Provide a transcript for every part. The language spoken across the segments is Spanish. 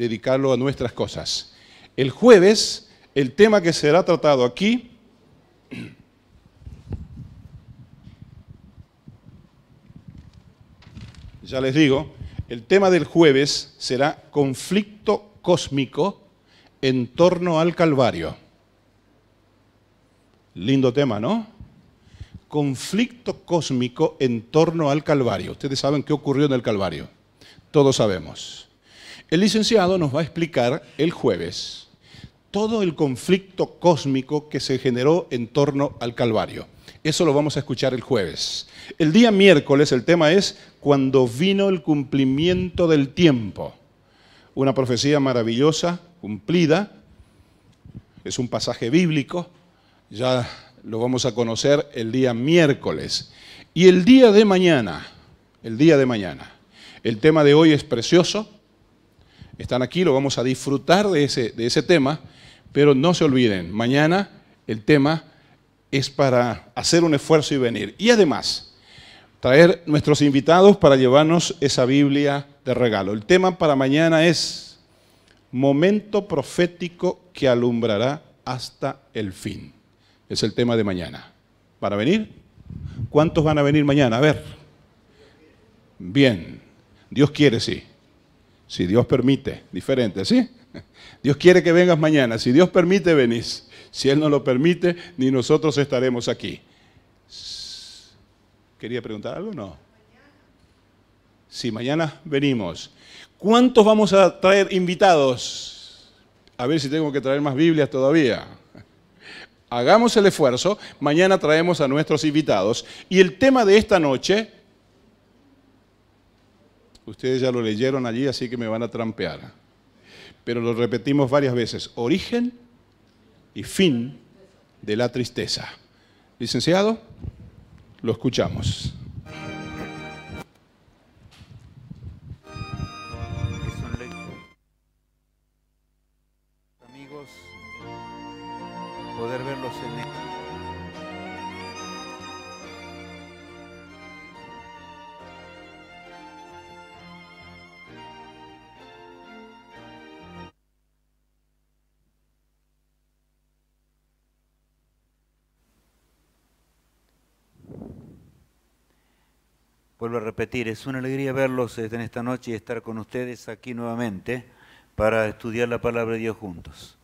dedicarlo a nuestras cosas. El jueves, el tema que será tratado aquí ya les digo, el tema del jueves será conflicto cósmico en torno al Calvario. Lindo tema, ¿no? Conflicto cósmico en torno al Calvario. Ustedes saben qué ocurrió en el Calvario. Todos sabemos. El licenciado nos va a explicar el jueves todo el conflicto cósmico que se generó en torno al Calvario. Eso lo vamos a escuchar el jueves. El día miércoles el tema es cuando vino el cumplimiento del tiempo. Una profecía maravillosa, cumplida. Es un pasaje bíblico. Ya lo vamos a conocer el día miércoles. Y el día de mañana, el tema de hoy es precioso. Están aquí, lo vamos a disfrutar de ese tema, pero no se olviden, mañana el tema es para hacer un esfuerzo y venir. Y además, traer nuestros invitados para llevarnos esa Biblia de regalo. El tema para mañana es momento profético que alumbrará hasta el fin. Es el tema de mañana. ¿Para venir? ¿Cuántos van a venir mañana? A ver. Bien. Dios quiere, sí. Si Dios permite. Diferente, ¿sí? Dios quiere que vengas mañana. Si Dios permite, venís. Si Él no lo permite, ni nosotros estaremos aquí. ¿Quería preguntar algo? No. Sí, mañana venimos. ¿Cuántos vamos a traer invitados? A ver si tengo que traer más Biblias todavía. Hagamos el esfuerzo. Mañana traemos a nuestros invitados. Y el tema de esta noche, ustedes ya lo leyeron allí, así que me van a trampear. Pero lo repetimos varias veces. Origen y fin de la tristeza. Licenciado, lo escuchamos. Amigos, poder verlos en el... Vuelvo a repetir, es una alegría verlos en esta noche y estar con ustedes aquí nuevamente para estudiar la palabra de Dios juntos.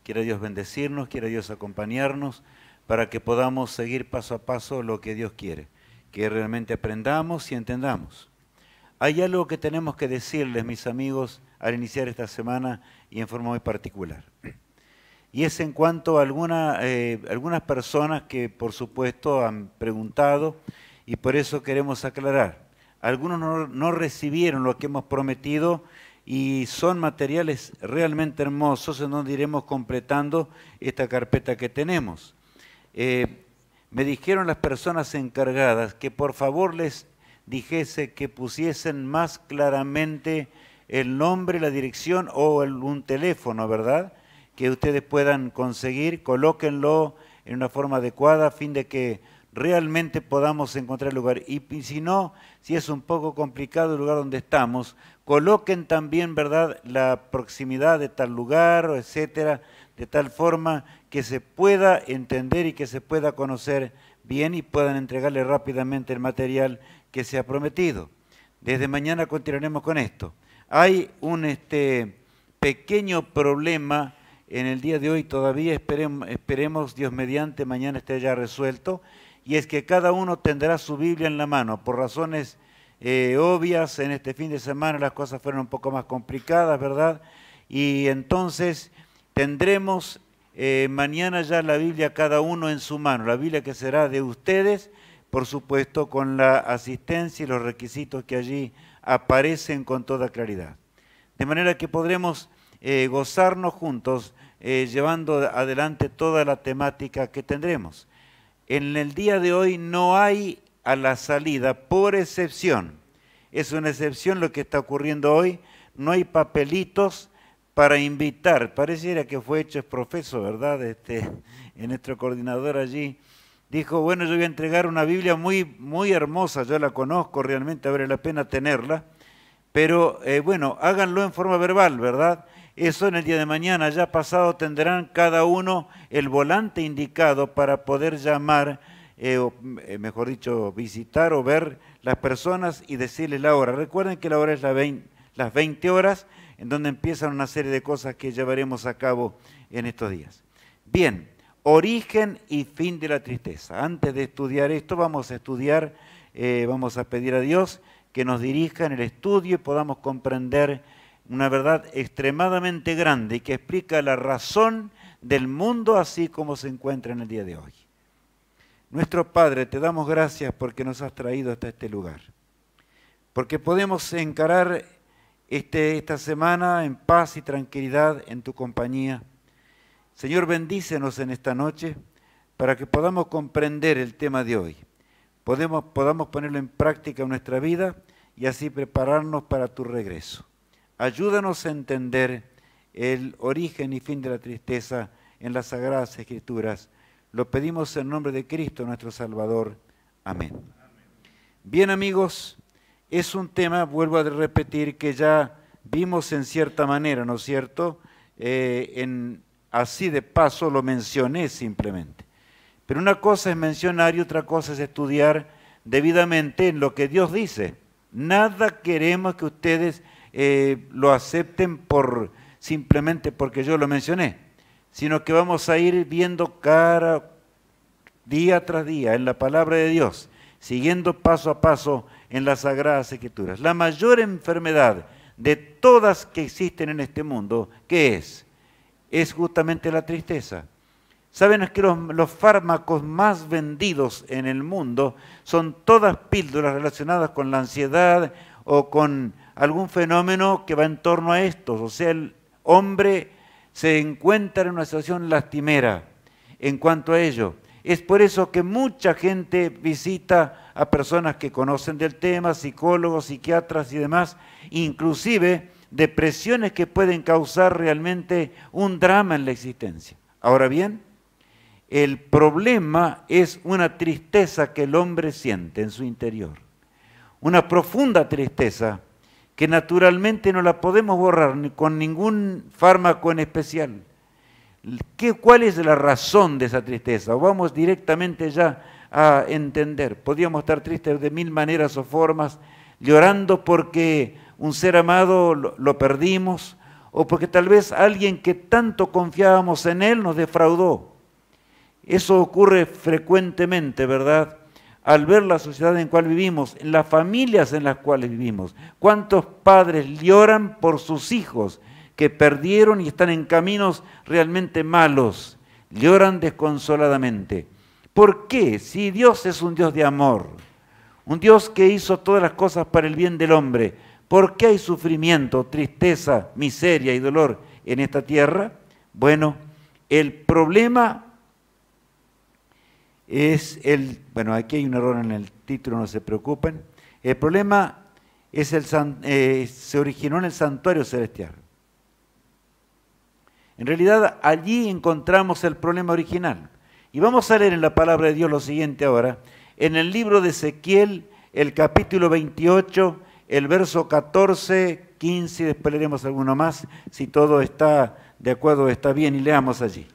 Quiera Dios bendecirnos, quiera Dios acompañarnos para que podamos seguir paso a paso lo que Dios quiere, que realmente aprendamos y entendamos. Hay algo que tenemos que decirles, mis amigos, al iniciar esta semana y en forma muy particular. Y es en cuanto a algunas personas que, por supuesto, han preguntado y por eso queremos aclarar. Algunos no recibieron lo que hemos prometido y son materiales realmente hermosos en donde iremos completando esta carpeta que tenemos. Me dijeron las personas encargadas que por favor les dijese que pusiesen más claramente el nombre, la dirección o un teléfono, ¿verdad?, que ustedes puedan conseguir, colóquenlo en una forma adecuada a fin de que realmente podamos encontrar el lugar. Y si no, si es un poco complicado el lugar donde estamos, coloquen también, ¿verdad?, la proximidad de tal lugar, etcétera, de tal forma que se pueda entender y que se pueda conocer bien y puedan entregarle rápidamente el material que se ha prometido. Desde mañana continuaremos con esto. Hay un pequeño problema en el día de hoy todavía, esperemos Dios mediante, mañana esté ya resuelto, y es que cada uno tendrá su Biblia en la mano. Por razones obvias, en este fin de semana las cosas fueron un poco más complicadas, ¿verdad? Y entonces tendremos mañana ya la Biblia cada uno en su mano, la Biblia que será de ustedes, por supuesto con la asistencia y los requisitos que allí aparecen con toda claridad. De manera que podremos gozarnos juntos llevando adelante toda la temática que tendremos. En el día de hoy no hay a la salida, por excepción, es una excepción lo que está ocurriendo hoy, no hay papelitos para invitar, pareciera que fue hecho profeso, ¿verdad? En nuestro coordinador allí dijo, bueno, yo voy a entregar una Biblia muy, muy hermosa, yo la conozco, realmente vale la pena tenerla, pero bueno, háganlo en forma verbal, ¿verdad? Eso en el día de mañana, ya pasado, tendrán cada uno el volante indicado para poder llamar, mejor dicho, visitar o ver las personas y decirles la hora. Recuerden que la hora es las 20 horas, en donde empiezan una serie de cosas que llevaremos a cabo en estos días. Bien, origen y fin de la tristeza. Antes de estudiar esto, vamos a estudiar, vamos a pedir a Dios que nos dirija en el estudio y podamos comprender una verdad extremadamente grande y que explica la razón del mundo así como se encuentra en el día de hoy. Nuestro Padre, te damos gracias porque nos has traído hasta este lugar, porque podemos encarar esta semana en paz y tranquilidad en tu compañía. Señor, bendícenos en esta noche para que podamos comprender el tema de hoy, podamos ponerlo en práctica en nuestra vida y así prepararnos para tu regreso. Ayúdanos a entender el origen y fin de la tristeza en las Sagradas Escrituras. Lo pedimos en nombre de Cristo, nuestro Salvador. Amén. Bien, amigos, es un tema, vuelvo a repetir, que ya vimos en cierta manera, ¿no es cierto? Así de paso lo mencioné simplemente. Pero una cosa es mencionar y otra cosa es estudiar debidamente en lo que Dios dice. Nada queremos que ustedes lo acepten simplemente porque yo lo mencioné, sino que vamos a ir viendo día tras día en la palabra de Dios, siguiendo paso a paso en las Sagradas Escrituras. La mayor enfermedad de todas que existen en este mundo, ¿qué es? Es justamente la tristeza. ¿Saben que los fármacos más vendidos en el mundo son todas píldoras relacionadas con la ansiedad o con algún fenómeno que va en torno a estos? O sea, el hombre se encuentra en una situación lastimera en cuanto a ello. Es por eso que mucha gente visita a personas que conocen del tema, psicólogos, psiquiatras y demás, inclusive depresiones que pueden causar realmente un drama en la existencia. Ahora bien, el problema es una tristeza que el hombre siente en su interior, una profunda tristeza que naturalmente no la podemos borrar ni con ningún fármaco en especial. ¿Cuál es la razón de esa tristeza? O vamos directamente ya a entender. Podríamos estar tristes de mil maneras o formas, llorando porque un ser amado lo perdimos, o porque tal vez alguien que tanto confiábamos en él nos defraudó. Eso ocurre frecuentemente, ¿verdad? Al ver la sociedad en la cual vivimos, en las familias en las cuales vivimos. ¿Cuántos padres lloran por sus hijos que perdieron y están en caminos realmente malos? Lloran desconsoladamente. ¿Por qué? Si Dios es un Dios de amor, un Dios que hizo todas las cosas para el bien del hombre, ¿por qué hay sufrimiento, tristeza, miseria y dolor en esta tierra? Bueno, el problema es bueno, aquí hay un error en el título, no se preocupen. El problema es se originó en el santuario celestial. En realidad, allí encontramos el problema original. Y vamos a leer en la palabra de Dios lo siguiente ahora. En el libro de Ezequiel, el capítulo 28, el verso 14, 15, y después leeremos alguno más, si todo está de acuerdo, está bien, y leamos allí.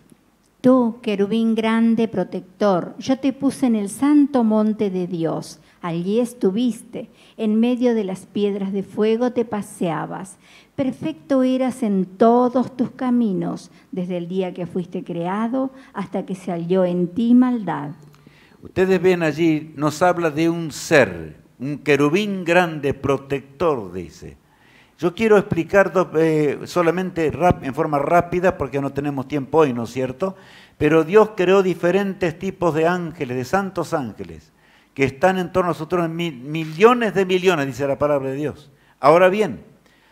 Tú, querubín grande protector, yo te puse en el santo monte de Dios. Allí estuviste, en medio de las piedras de fuego te paseabas. Perfecto eras en todos tus caminos, desde el día que fuiste creado hasta que se halló en ti maldad. Ustedes ven allí, nos habla de un ser, un querubín grande protector, dice. Yo quiero explicar solamente en forma rápida, porque no tenemos tiempo hoy, ¿no es cierto? Pero Dios creó diferentes tipos de ángeles, de santos ángeles, que están en torno a nosotros en millones de millones, dice la palabra de Dios. Ahora bien,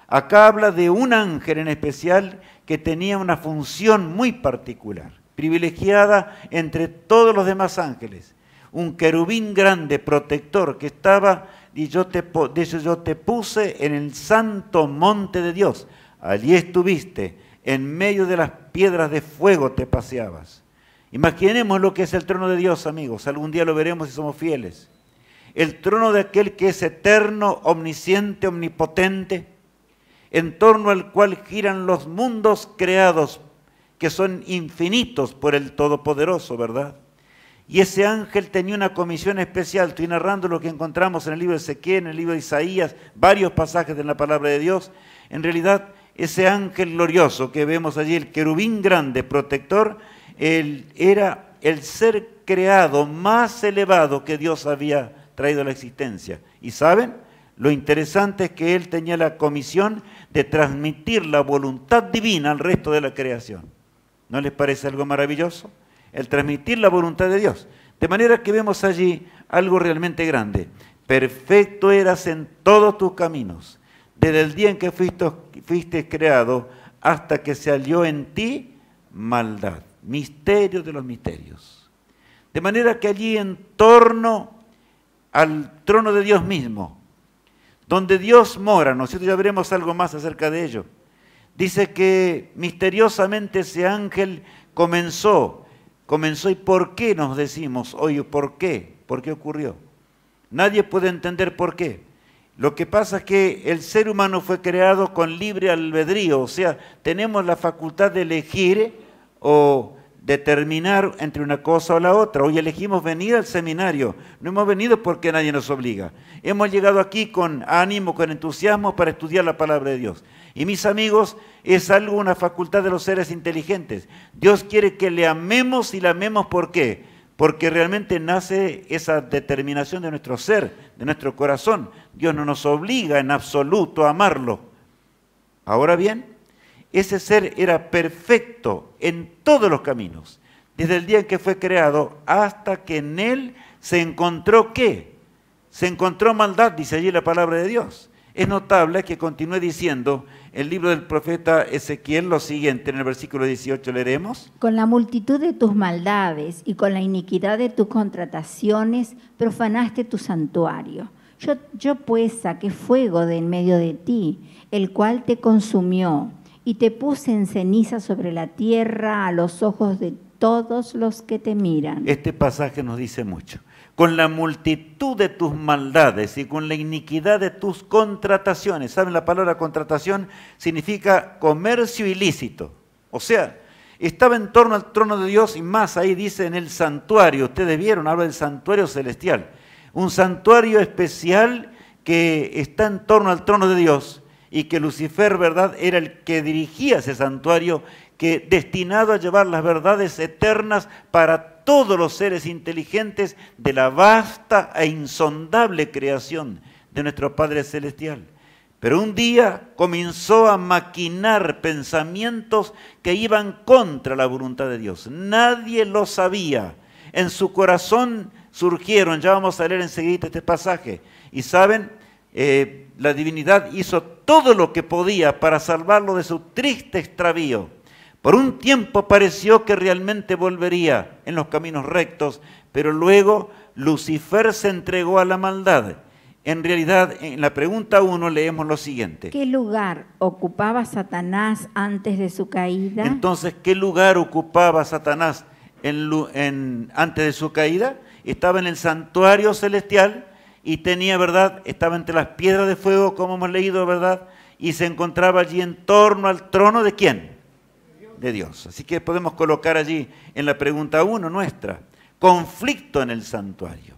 acá habla de un ángel en especial que tenía una función muy particular, privilegiada entre todos los demás ángeles. Un querubín grande, protector, que estaba... Y yo te puse en el santo monte de Dios. Allí estuviste, en medio de las piedras de fuego te paseabas. Imaginemos lo que es el trono de Dios, amigos. Algún día lo veremos si somos fieles. el trono de aquel que es eterno, omnisciente, omnipotente, en torno al cual giran los mundos creados, que son infinitos por el Todopoderoso, ¿verdad? Y ese ángel tenía una comisión especial. Estoy narrando lo que encontramos en el libro de Ezequiel, en el libro de Isaías, varios pasajes de la palabra de Dios. En realidad, ese ángel glorioso que vemos allí, el querubín grande, protector, él era el ser creado más elevado que Dios había traído a la existencia. ¿Y saben? Lo interesante es que él tenía la comisión de transmitir la voluntad divina al resto de la creación. ¿No les parece algo maravilloso? El transmitir la voluntad de Dios. De manera que vemos allí algo realmente grande. Perfecto eras en todos tus caminos, desde el día en que fuiste creado hasta que se halló en ti maldad. Misterio de los misterios. De manera que allí en torno al trono de Dios mismo, donde Dios mora, nosotros ya veremos algo más acerca de ello, dice que misteriosamente ese ángel comenzó. ¿Y por qué nos decimos, oye, por qué? ¿Por qué ocurrió? Nadie puede entender por qué. Lo que pasa es que el ser humano fue creado con libre albedrío, o sea, tenemos la facultad de elegir o determinar entre una cosa o la otra. Hoy elegimos venir al seminario, no hemos venido porque nadie nos obliga. Hemos llegado aquí con ánimo, con entusiasmo para estudiar la palabra de Dios. Y mis amigos, es algo, una facultad de los seres inteligentes. Dios quiere que le amemos y le amemos, ¿por qué? Porque realmente nace esa determinación de nuestro ser, de nuestro corazón. Dios no nos obliga en absoluto a amarlo. Ahora bien, ese ser era perfecto en todos los caminos, desde el día en que fue creado hasta que en él se encontró ¿qué? Se encontró maldad, dice allí la palabra de Dios. Es notable que continúe diciendo el libro del profeta Ezequiel lo siguiente, en el versículo 18 leeremos. Con la multitud de tus maldades y con la iniquidad de tus contrataciones profanaste tu santuario. Yo pues saqué fuego de en medio de ti, el cual te consumió, y te puse en ceniza sobre la tierra a los ojos de todos los que te miran. Este pasaje nos dice mucho. Con la multitud de tus maldades y con la iniquidad de tus contrataciones. ¿Saben? La palabra contratación significa comercio ilícito. O sea, estaba en torno al trono de Dios y más ahí dice en el santuario. Ustedes vieron, habla del santuario celestial. Un santuario especial que está en torno al trono de Dios y que Lucifer, ¿verdad?, era el que dirigía ese santuario, que destinado a llevar las verdades eternas para todos los seres inteligentes de la vasta e insondable creación de nuestro Padre Celestial. Pero un día comenzó a maquinar pensamientos que iban contra la voluntad de Dios. Nadie lo sabía. En su corazón surgieron, ya vamos a leer enseguida este pasaje, y saben, la divinidad hizo todo lo que podía para salvarlo de su triste extravío. Por un tiempo pareció que realmente volvería en los caminos rectos, pero luego Lucifer se entregó a la maldad. En realidad, en la pregunta 1 leemos lo siguiente. ¿Qué lugar ocupaba Satanás antes de su caída? Entonces, ¿qué lugar ocupaba Satanás antes de su caída? Estaba en el santuario celestial y tenía, ¿verdad?, estaba entre las piedras de fuego, como hemos leído, ¿verdad?, y se encontraba allí en torno al trono ¿de quién? De Dios. Así que podemos colocar allí en la pregunta 1 nuestra, conflicto en el santuario.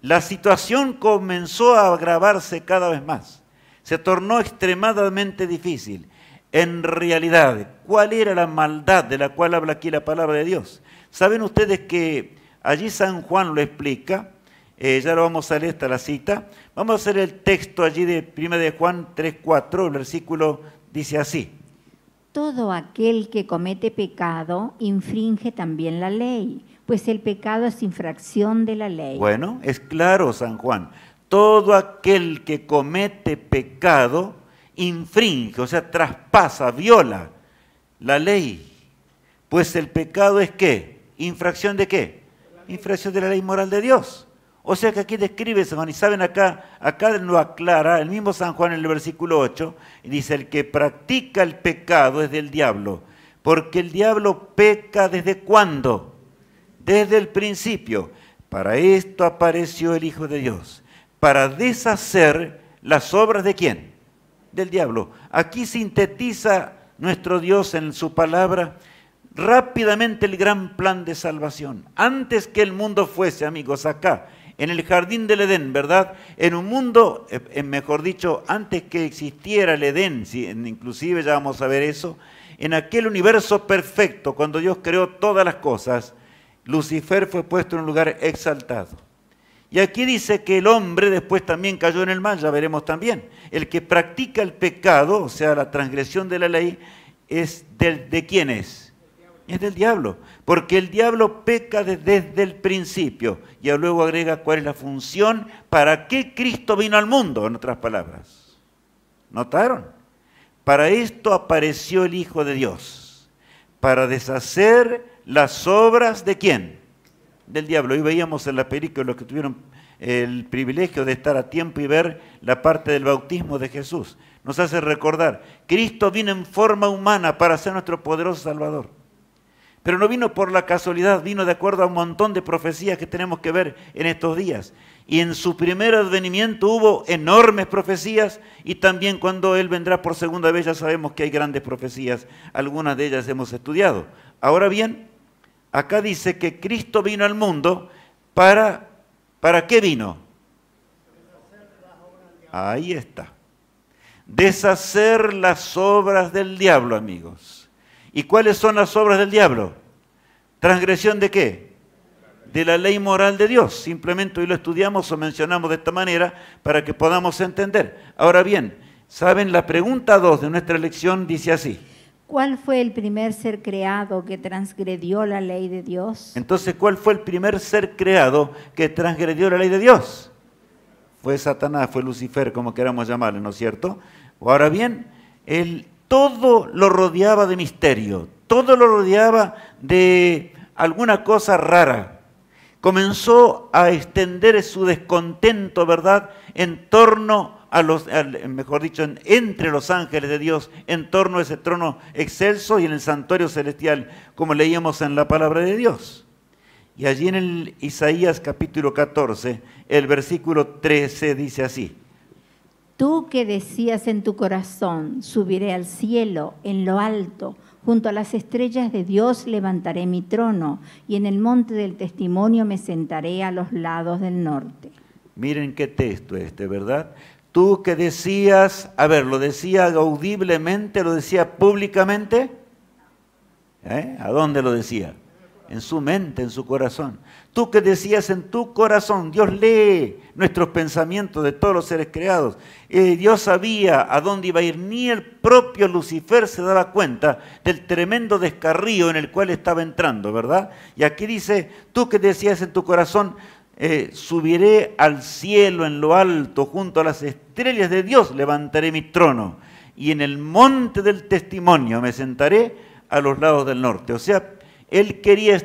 La situación comenzó a agravarse cada vez más, se tornó extremadamente difícil. En realidad, ¿cuál era la maldad de la cual habla aquí la palabra de Dios? ¿Saben ustedes que allí San Juan lo explica? Ya lo vamos a leer, esta la cita. Vamos a hacer el texto allí de 1 de Juan 3:4, el versículo dice así. Todo aquel que comete pecado infringe también la ley, pues el pecado es infracción de la ley. Bueno, es claro, San Juan. Todo aquel que comete pecado infringe, o sea, traspasa, viola la ley. Pues el pecado es ¿qué? ¿Infracción de qué? Infracción de la ley moral de Dios. O sea que aquí describe San Juan, y saben acá lo aclara, el mismo San Juan en el versículo 8, y dice, el que practica el pecado es del diablo, porque el diablo peca ¿desde cuándo? Desde el principio. Para esto apareció el Hijo de Dios, para deshacer las obras ¿de quién? Del diablo. Aquí sintetiza nuestro Dios en su palabra rápidamente el gran plan de salvación. Antes que el mundo fuese, amigos, acá, en el jardín del Edén, ¿verdad? En un mundo, mejor dicho, antes que existiera el Edén, inclusive ya vamos a ver eso, en aquel universo perfecto, cuando Dios creó todas las cosas, Lucifer fue puesto en un lugar exaltado. Y aquí dice que el hombre después también cayó en el mal, ya veremos también. El que practica el pecado, o sea, la transgresión de la ley, ¿de quién es? Es del diablo, porque el diablo peca desde el principio. Y luego agrega cuál es la función, para qué Cristo vino al mundo, en otras palabras. ¿Notaron? Para esto apareció el Hijo de Dios, para deshacer las obras ¿de quién? Del diablo. Hoy veíamos en la película los que tuvieron el privilegio de estar a tiempo y ver la parte del bautismo de Jesús. Nos hace recordar, Cristo vino en forma humana para ser nuestro poderoso Salvador. Pero no vino por la casualidad, vino de acuerdo a un montón de profecías que tenemos que ver en estos días. Y en su primer advenimiento hubo enormes profecías, y también cuando Él vendrá por segunda vez ya sabemos que hay grandes profecías, algunas de ellas hemos estudiado. Ahora bien, acá dice que Cristo vino al mundo ¿para qué vino? Ahí está. Deshacer las obras del diablo, amigos. ¿Y cuáles son las obras del diablo? ¿Transgresión de qué? De la ley moral de Dios. Simplemente hoy lo estudiamos o mencionamos de esta manera para que podamos entender. Ahora bien, ¿saben? La pregunta 2 de nuestra lección dice así. ¿Cuál fue el primer ser creado que transgredió la ley de Dios? Entonces, ¿cuál fue el primer ser creado que transgredió la ley de Dios? Fue Satanás, fue Lucifer, como queramos llamarle, ¿no es cierto? Ahora bien, todo lo rodeaba de misterio, todo lo rodeaba de alguna cosa rara. Comenzó a extender su descontento, ¿verdad?, en torno a mejor dicho, entre los ángeles de Dios, en torno a ese trono excelso y en el santuario celestial, como leíamos en la palabra de Dios. Y allí en el Isaías capítulo 14, el versículo 13 dice así. Tú que decías en tu corazón, subiré al cielo, en lo alto, junto a las estrellas de Dios levantaré mi trono, y en el monte del testimonio me sentaré a los lados del norte. Miren qué texto ¿verdad? Tú que decías, ¿lo decía audiblemente, lo decía públicamente? ¿A dónde lo decía? En su mente, en su corazón. Tú que decías en tu corazón, Dios lee nuestros pensamientos de todos los seres creados. Dios sabía a dónde iba a ir, ni el propio Lucifer se daba cuenta del tremendo descarrío en el cual estaba entrando, ¿verdad? Y aquí dice, tú que decías en tu corazón, subiré al cielo en lo alto, junto a las estrellas de Dios levantaré mi trono, y en el monte del testimonio me sentaré a los lados del norte. O sea, él quería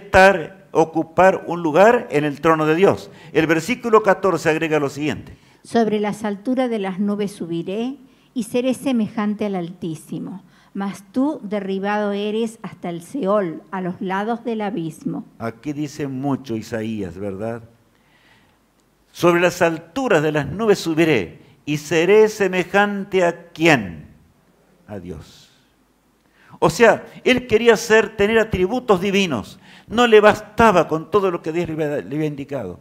ocupar un lugar en el trono de Dios. El versículo 14 agrega lo siguiente. Sobre las alturas de las nubes subiré y seré semejante al Altísimo. Mas tú derribado eres hasta el Seol, a los lados del abismo. Aquí dice mucho Isaías, ¿verdad? Sobre las alturas de las nubes subiré y seré semejante a ¿quién? A Dios. O sea, él quería tener atributos divinos. No le bastaba con todo lo que Dios le había indicado.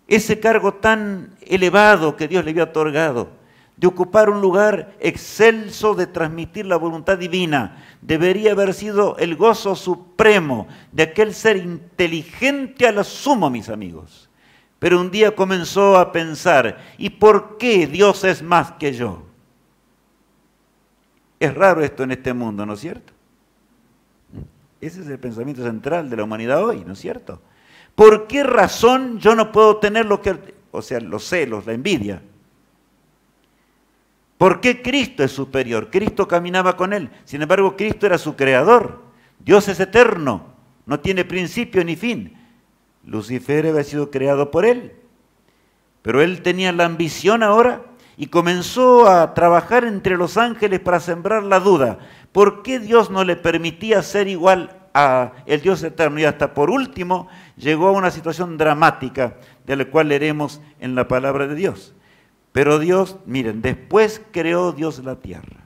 Ese cargo tan elevado que Dios le había otorgado, de ocupar un lugar excelso, de transmitir la voluntad divina, debería haber sido el gozo supremo de aquel ser inteligente a lo sumo, mis amigos. Pero un día comenzó a pensar, ¿y por qué Dios es más que yo? Es raro esto en este mundo, ¿no es cierto? Ese es el pensamiento central de la humanidad hoy, ¿no es cierto? ¿Por qué razón yo no puedo tener los celos, la envidia? ¿Por qué Cristo es superior? Cristo caminaba con Él. Sin embargo, Cristo era su creador. Dios es eterno, no tiene principio ni fin. Lucifer había sido creado por Él. Pero Él tenía la ambición ahora y comenzó a trabajar entre los ángeles para sembrar la duda. ¿Por qué Dios no le permitía ser igual a el Dios eterno y hasta por último llegó a una situación dramática de la cual leeremos en la palabra de Dios. Pero Dios, miren, después creó Dios la tierra.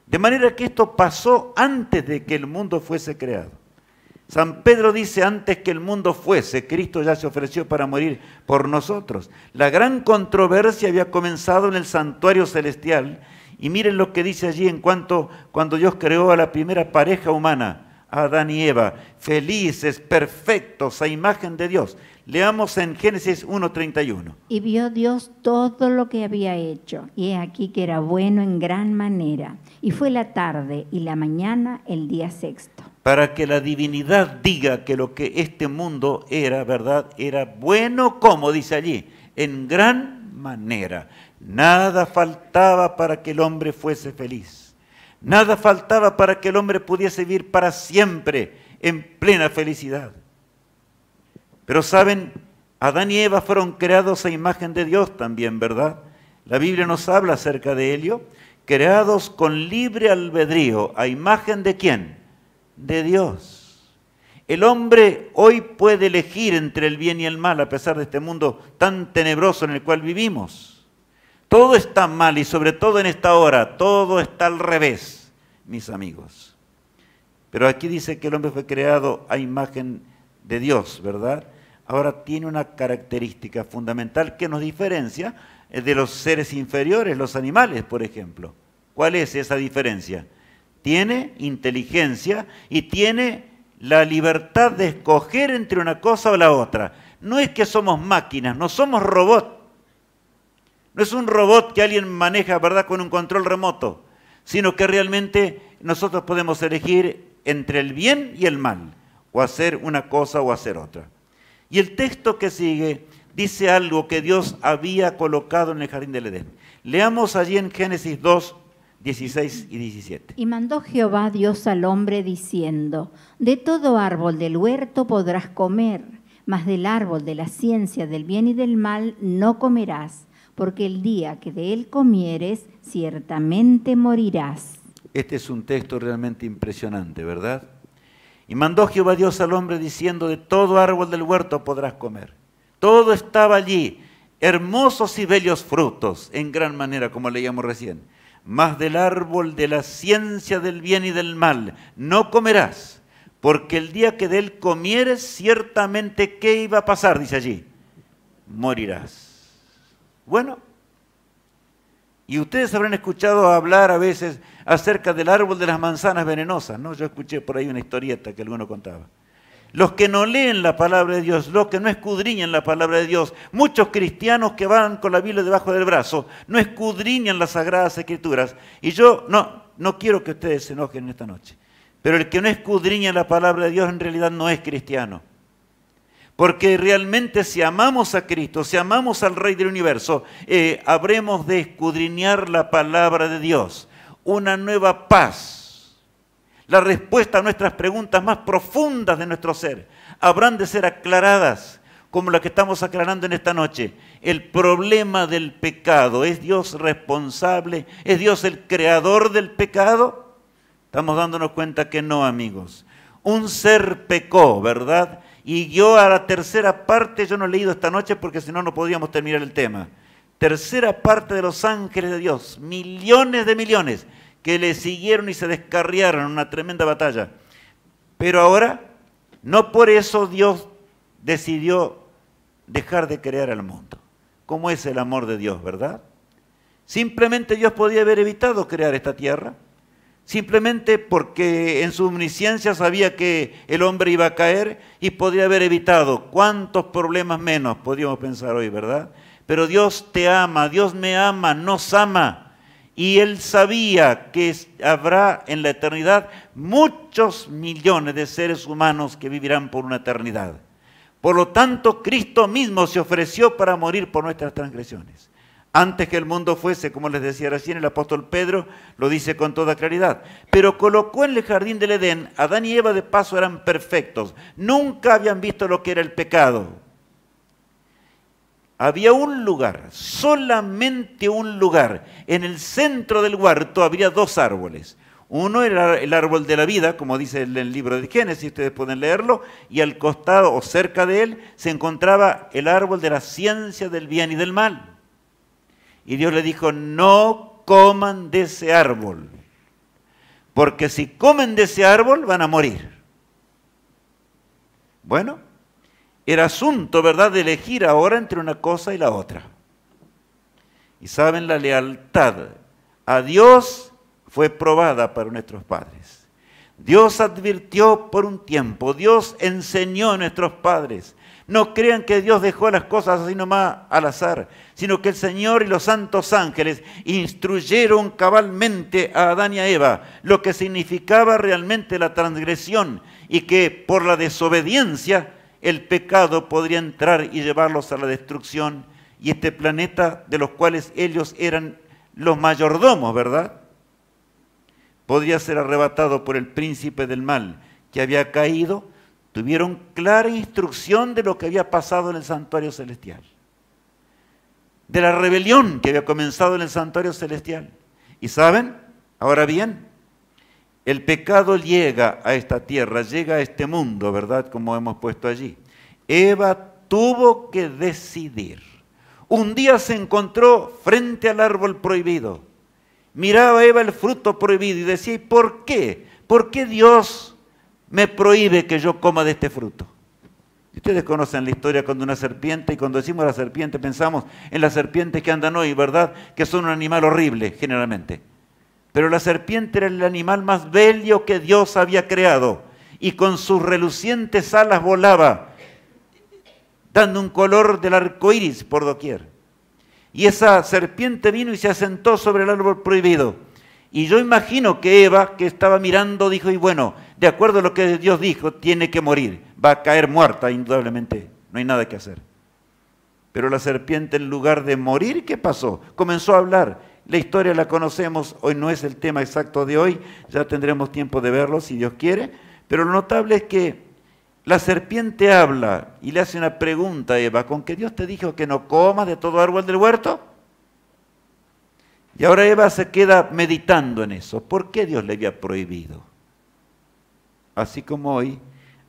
De manera que esto pasó antes de que el mundo fuese creado. San Pedro dice, antes que el mundo fuese, Cristo ya se ofreció para morir por nosotros. La gran controversia había comenzado en el santuario celestial. Y miren lo que dice allí en cuanto cuando Dios creó a la primera pareja humana, a Adán y Eva, felices, perfectos, a imagen de Dios. Leamos en Génesis 1:31. Y vio Dios todo lo que había hecho, y he aquí que era bueno en gran manera. Y fue la tarde y la mañana el día sexto. Para que la divinidad diga que lo que este mundo era, ¿verdad? Era bueno, como dice allí, en gran manera. Nada faltaba para que el hombre fuese feliz. Nada faltaba para que el hombre pudiese vivir para siempre en plena felicidad. Pero saben, Adán y Eva fueron creados a imagen de Dios también, ¿verdad? La Biblia nos habla acerca de ello. Creados con libre albedrío, ¿a imagen de quién? De Dios. El hombre hoy puede elegir entre el bien y el mal a pesar de este mundo tan tenebroso en el cual vivimos. Todo está mal y sobre todo en esta hora, todo está al revés, mis amigos. Pero aquí dice que el hombre fue creado a imagen de Dios, ¿verdad? Ahora tiene una característica fundamental que nos diferencia de los seres inferiores, los animales, por ejemplo. ¿Cuál es esa diferencia? Tiene inteligencia y tiene la libertad de escoger entre una cosa o la otra. No es que somos máquinas, no somos robots. No es un robot que alguien maneja, ¿verdad?, con un control remoto, sino que realmente nosotros podemos elegir entre el bien y el mal, o hacer una cosa o hacer otra. Y el texto que sigue dice algo que Dios había colocado en el jardín del Edén. Leamos allí en Génesis 2, 16 y 17. Y mandó Jehová Dios al hombre diciendo, de todo árbol del huerto podrás comer, mas del árbol de la ciencia del bien y del mal no comerás, porque el día que de él comieres, ciertamente morirás. Este es un texto realmente impresionante, ¿verdad? Y mandó Jehová Dios al hombre diciendo, de todo árbol del huerto podrás comer. Todo estaba allí, hermosos y bellos frutos, en gran manera, como leíamos recién. Mas del árbol de la ciencia del bien y del mal no comerás, porque el día que de él comieres, ciertamente, ¿qué iba a pasar? Dice allí, morirás. Bueno, y ustedes habrán escuchado hablar a veces acerca del árbol de las manzanas venenosas, ¿no? Yo escuché por ahí una historieta que alguno contaba. Los que no leen la palabra de Dios, los que no escudriñan la palabra de Dios, muchos cristianos que van con la Biblia debajo del brazo, no escudriñan las Sagradas Escrituras. Y yo no quiero que ustedes se enojen esta noche, pero el que no escudriña la palabra de Dios en realidad no es cristiano. Porque realmente si amamos a Cristo, si amamos al Rey del Universo, habremos de escudriñar la palabra de Dios. Una nueva paz, la respuesta a nuestras preguntas más profundas de nuestro ser, habrán de ser aclaradas, como la que estamos aclarando en esta noche. El problema del pecado, ¿es Dios responsable? ¿Es Dios el creador del pecado? Estamos dándonos cuenta que no, amigos. Un ser pecó, ¿verdad? Y yo a la tercera parte, yo no he leído esta noche porque si no, no podríamos terminar el tema. Tercera parte de los ángeles de Dios, millones de millones, que le siguieron y se descarriaron en una tremenda batalla. Pero ahora, no por eso Dios decidió dejar de crear al mundo. ¿Cómo es el amor de Dios, verdad? Simplemente Dios podía haber evitado crear esta tierra. Simplemente porque en su omnisciencia sabía que el hombre iba a caer y podría haber evitado. ¿Cuántos problemas menos podríamos pensar hoy, verdad? Pero Dios te ama, Dios me ama, nos ama. Y Él sabía que habrá en la eternidad muchos millones de seres humanos que vivirán por una eternidad. Por lo tanto, Cristo mismo se ofreció para morir por nuestras transgresiones. Antes que el mundo fuese, como les decía recién, el apóstol Pedro lo dice con toda claridad. Pero colocó en el jardín del Edén, Adán y Eva de paso eran perfectos. Nunca habían visto lo que era el pecado. Había un lugar, solamente un lugar. En el centro del huerto había dos árboles. Uno era el árbol de la vida, como dice el libro de Génesis, ustedes pueden leerlo, y al costado o cerca de él se encontraba el árbol de la ciencia del bien y del mal. Y Dios le dijo, no coman de ese árbol, porque si comen de ese árbol van a morir. Bueno, era asunto, ¿verdad?, de elegir ahora entre una cosa y la otra. Y saben, la lealtad a Dios fue probada para nuestros padres. Dios advirtió por un tiempo, Dios enseñó a nuestros padres. No crean que Dios dejó las cosas así nomás al azar, sino que el Señor y los santos ángeles instruyeron cabalmente a Adán y a Eva lo que significaba realmente la transgresión y que por la desobediencia el pecado podría entrar y llevarlos a la destrucción y este planeta de los cuales ellos eran los mayordomos, ¿verdad?, podría ser arrebatado por el príncipe del mal que había caído. Tuvieron clara instrucción de lo que había pasado en el santuario celestial, de la rebelión que había comenzado en el santuario celestial. Y saben, ahora bien, el pecado llega a esta tierra, llega a este mundo, ¿verdad?, como hemos puesto allí. Eva tuvo que decidir. Un día se encontró frente al árbol prohibido. Miraba Eva el fruto prohibido y decía, ¿y por qué? ¿Por qué Dios me prohíbe que yo coma de este fruto? Ustedes conocen la historia cuando una serpiente, y cuando decimos la serpiente pensamos en las serpientes que andan hoy, ¿verdad?, que son un animal horrible generalmente. Pero la serpiente era el animal más bello que Dios había creado y con sus relucientes alas volaba, dando un color del arco iris por doquier. Y esa serpiente vino y se asentó sobre el árbol prohibido. Y yo imagino que Eva, que estaba mirando, dijo, y bueno, de acuerdo a lo que Dios dijo, tiene que morir. Va a caer muerta, indudablemente. No hay nada que hacer. Pero la serpiente, en lugar de morir, ¿qué pasó? Comenzó a hablar. La historia la conocemos, hoy no es el tema exacto de hoy, ya tendremos tiempo de verlo si Dios quiere. Pero lo notable es que la serpiente habla y le hace una pregunta a Eva, ¿con que Dios te dijo que no comas de todo árbol del huerto? Y ahora Eva se queda meditando en eso. ¿Por qué Dios le había prohibido? Así como hoy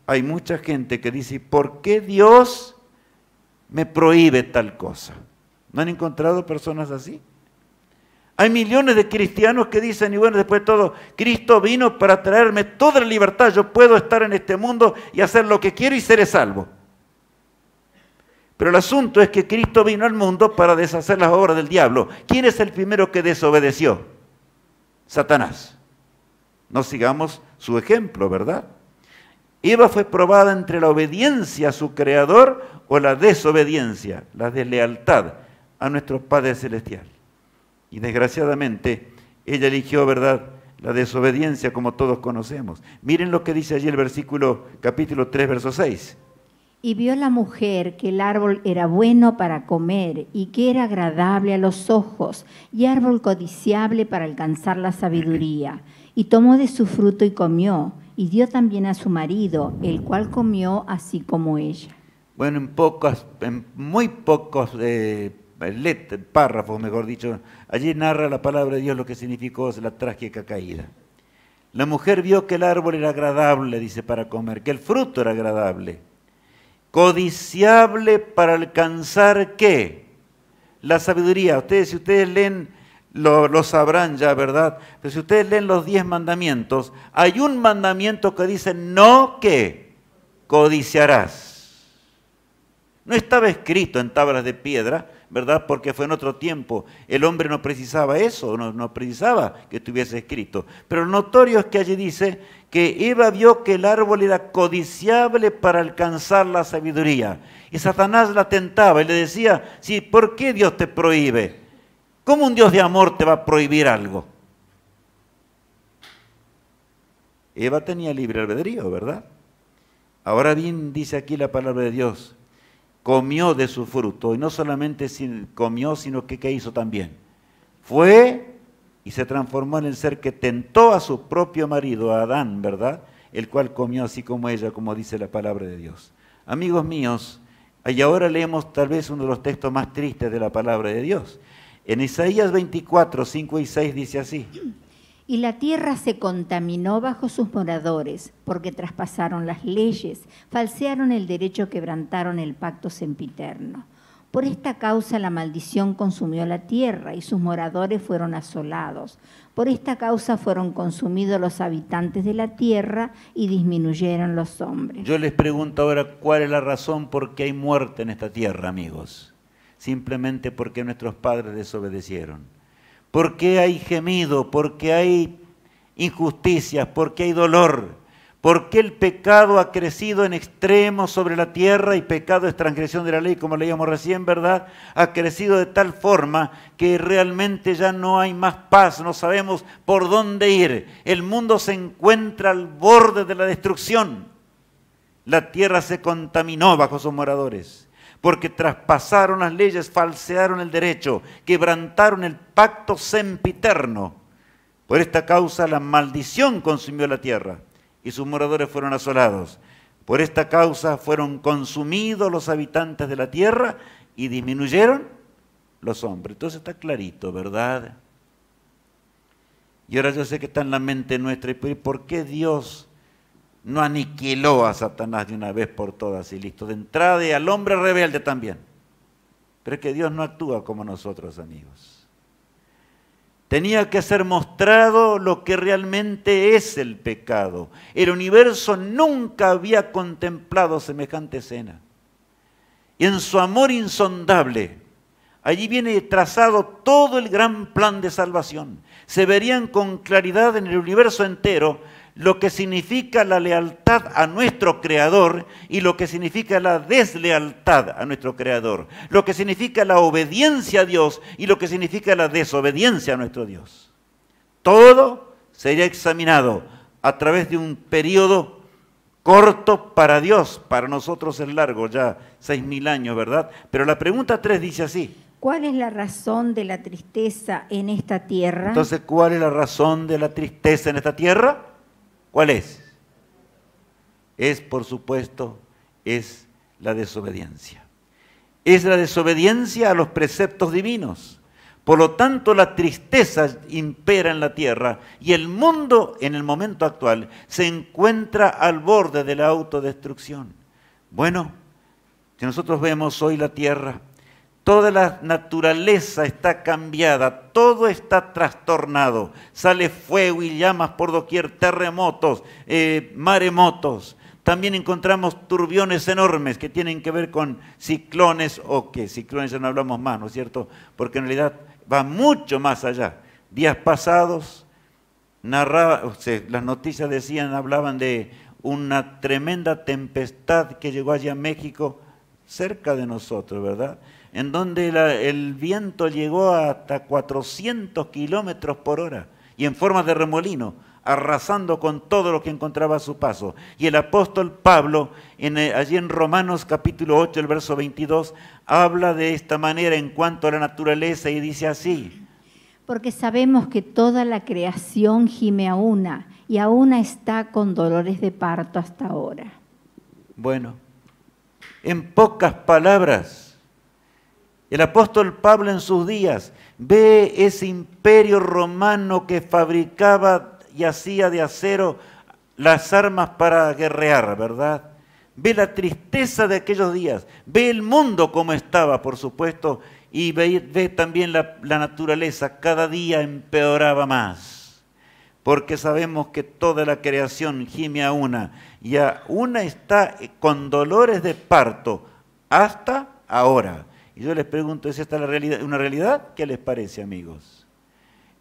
hay mucha gente que dice, ¿por qué Dios me prohíbe tal cosa? ¿No han encontrado personas así? Hay millones de cristianos que dicen, y bueno, después de todo, Cristo vino para traerme toda la libertad. Yo puedo estar en este mundo y hacer lo que quiero y seré salvo. Pero el asunto es que Cristo vino al mundo para deshacer las obras del diablo. ¿Quién es el primero que desobedeció? Satanás. No sigamos su ejemplo, ¿verdad? Eva fue probada entre la obediencia a su Creador o la desobediencia, la deslealtad a nuestro Padre Celestial. Y desgraciadamente, ella eligió, ¿verdad?, la desobediencia como todos conocemos. Miren lo que dice allí el versículo, capítulo 3, verso 6. Y vio la mujer que el árbol era bueno para comer y que era agradable a los ojos y árbol codiciable para alcanzar la sabiduría. Y tomó de su fruto y comió, y dio también a su marido, el cual comió así como ella. Bueno, en muy pocos párrafos, mejor dicho, allí narra la palabra de Dios lo que significó la trágica caída. La mujer vio que el árbol era agradable, dice, para comer, que el fruto era agradable, codiciable para alcanzar, ¿qué? La sabiduría. Si ustedes leen, lo sabrán ya, ¿verdad? Pero si ustedes leen los 10 mandamientos, hay un mandamiento que dice, no, ¿qué? Codiciarás. No estaba escrito en tablas de piedra, ¿verdad?, porque fue en otro tiempo. El hombre no precisaba eso, no precisaba que estuviese escrito. Pero lo notorio es que allí dice que Eva vio que el árbol era codiciable para alcanzar la sabiduría. Y Satanás la tentaba y le decía, sí, ¿por qué Dios te prohíbe? ¿Cómo un Dios de amor te va a prohibir algo? Eva tenía libre albedrío, ¿verdad? Ahora bien, dice aquí la palabra de Dios, comió de su fruto, y no solamente comió, sino que ¿qué hizo también? Fue y se transformó en el ser que tentó a su propio marido, a Adán, ¿verdad?, el cual comió así como ella, como dice la palabra de Dios. Amigos míos, y ahora leemos tal vez uno de los textos más tristes de la palabra de Dios. En Isaías 24, 5 y 6 dice así. Y la tierra se contaminó bajo sus moradores, porque traspasaron las leyes, falsearon el derecho, quebrantaron el pacto sempiterno. Por esta causa la maldición consumió la tierra y sus moradores fueron asolados. Por esta causa fueron consumidos los habitantes de la tierra y disminuyeron los hombres. Yo les pregunto ahora, ¿cuál es la razón por qué hay muerte en esta tierra, amigos? Simplemente porque nuestros padres desobedecieron. ¿Por qué hay gemido? ¿Por qué hay injusticias? ¿Por qué hay dolor? ¿Por qué el pecado ha crecido en extremo sobre la tierra y pecado es transgresión de la ley, como leíamos recién, ¿verdad? Ha crecido de tal forma que realmente ya no hay más paz, no sabemos por dónde ir. El mundo se encuentra al borde de la destrucción. La tierra se contaminó bajo sus moradores, porque traspasaron las leyes, falsearon el derecho, quebrantaron el pacto sempiterno. Por esta causa la maldición consumió la tierra y sus moradores fueron asolados. Por esta causa fueron consumidos los habitantes de la tierra y disminuyeron los hombres. Entonces está clarito, ¿verdad? Y ahora yo sé que está en la mente nuestra, ¿por qué Dios no aniquiló a Satanás de una vez por todas y listo? De entrada y al hombre rebelde también. Pero es que Dios no actúa como nosotros, amigos. Tenía que ser mostrado lo que realmente es el pecado. El universo nunca había contemplado semejante escena. Y en su amor insondable, allí viene trazado todo el gran plan de salvación. Se verían con claridad en el universo entero lo que significa la lealtad a nuestro Creador y lo que significa la deslealtad a nuestro Creador, lo que significa la obediencia a Dios y lo que significa la desobediencia a nuestro Dios. Todo sería examinado a través de un periodo corto para Dios, para nosotros es largo, ya 6.000 años, ¿verdad? Pero la pregunta 3 dice así. ¿Cuál es la razón de la tristeza en esta tierra? Entonces, ¿cuál es la razón de la tristeza en esta tierra? ¿Cuál es? Es, por supuesto, es la desobediencia. Es la desobediencia a los preceptos divinos. Por lo tanto, la tristeza impera en la tierra y el mundo, en el momento actual, se encuentra al borde de la autodestrucción. Bueno, si nosotros vemos hoy la tierra, toda la naturaleza está cambiada, todo está trastornado, sale fuego y llamas por doquier, terremotos, maremotos. También encontramos turbiones enormes que tienen que ver con ciclones, o que ciclones ya no hablamos más, ¿no es cierto? Porque en realidad va mucho más allá. Días pasados, las noticias hablaban de una tremenda tempestad que llegó allá a México, cerca de nosotros, ¿verdad? En donde el viento llegó hasta 400 kilómetros por hora y en forma de remolino, arrasando con todo lo que encontraba a su paso. Y el apóstol Pablo, allí en Romanos capítulo 8, el verso 22, habla de esta manera en cuanto a la naturaleza y dice así. Porque sabemos que toda la creación gime a una y a una está con dolores de parto hasta ahora. Bueno, en pocas palabras, el apóstol Pablo en sus días ve ese imperio romano que fabricaba y hacía de acero las armas para guerrear, ¿verdad? Ve la tristeza de aquellos días, ve el mundo como estaba, por supuesto, y ve también la naturaleza, cada día empeoraba más, porque sabemos que toda la creación gime a una, y a una está con dolores de parto hasta ahora. Y yo les pregunto, ¿es esta una realidad? ¿Qué les parece, amigos?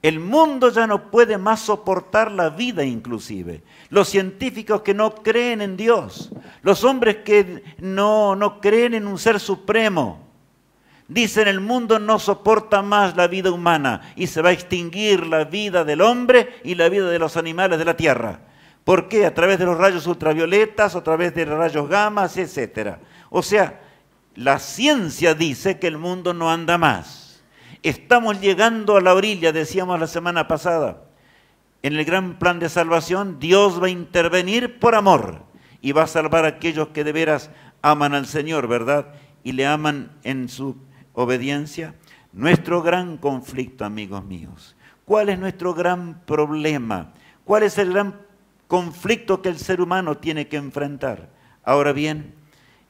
El mundo ya no puede más soportar la vida inclusive. Los científicos que no creen en Dios, los hombres que no creen en un ser supremo, dicen el mundo no soporta más la vida humana y se va a extinguir la vida del hombre y la vida de los animales de la tierra. ¿Por qué? A través de los rayos ultravioletas, a través de los rayos gamas, etc. O sea, la ciencia dice que el mundo no anda más. Estamos llegando a la orilla, decíamos la semana pasada. En el gran plan de salvación, Dios va a intervenir por amor y va a salvar a aquellos que de veras aman al Señor, ¿verdad? Y le aman en su obediencia. Nuestro gran conflicto, amigos míos, ¿Cuál es nuestro gran problema? ¿Cuál es el gran conflicto que el ser humano tiene que enfrentar? Ahora bien,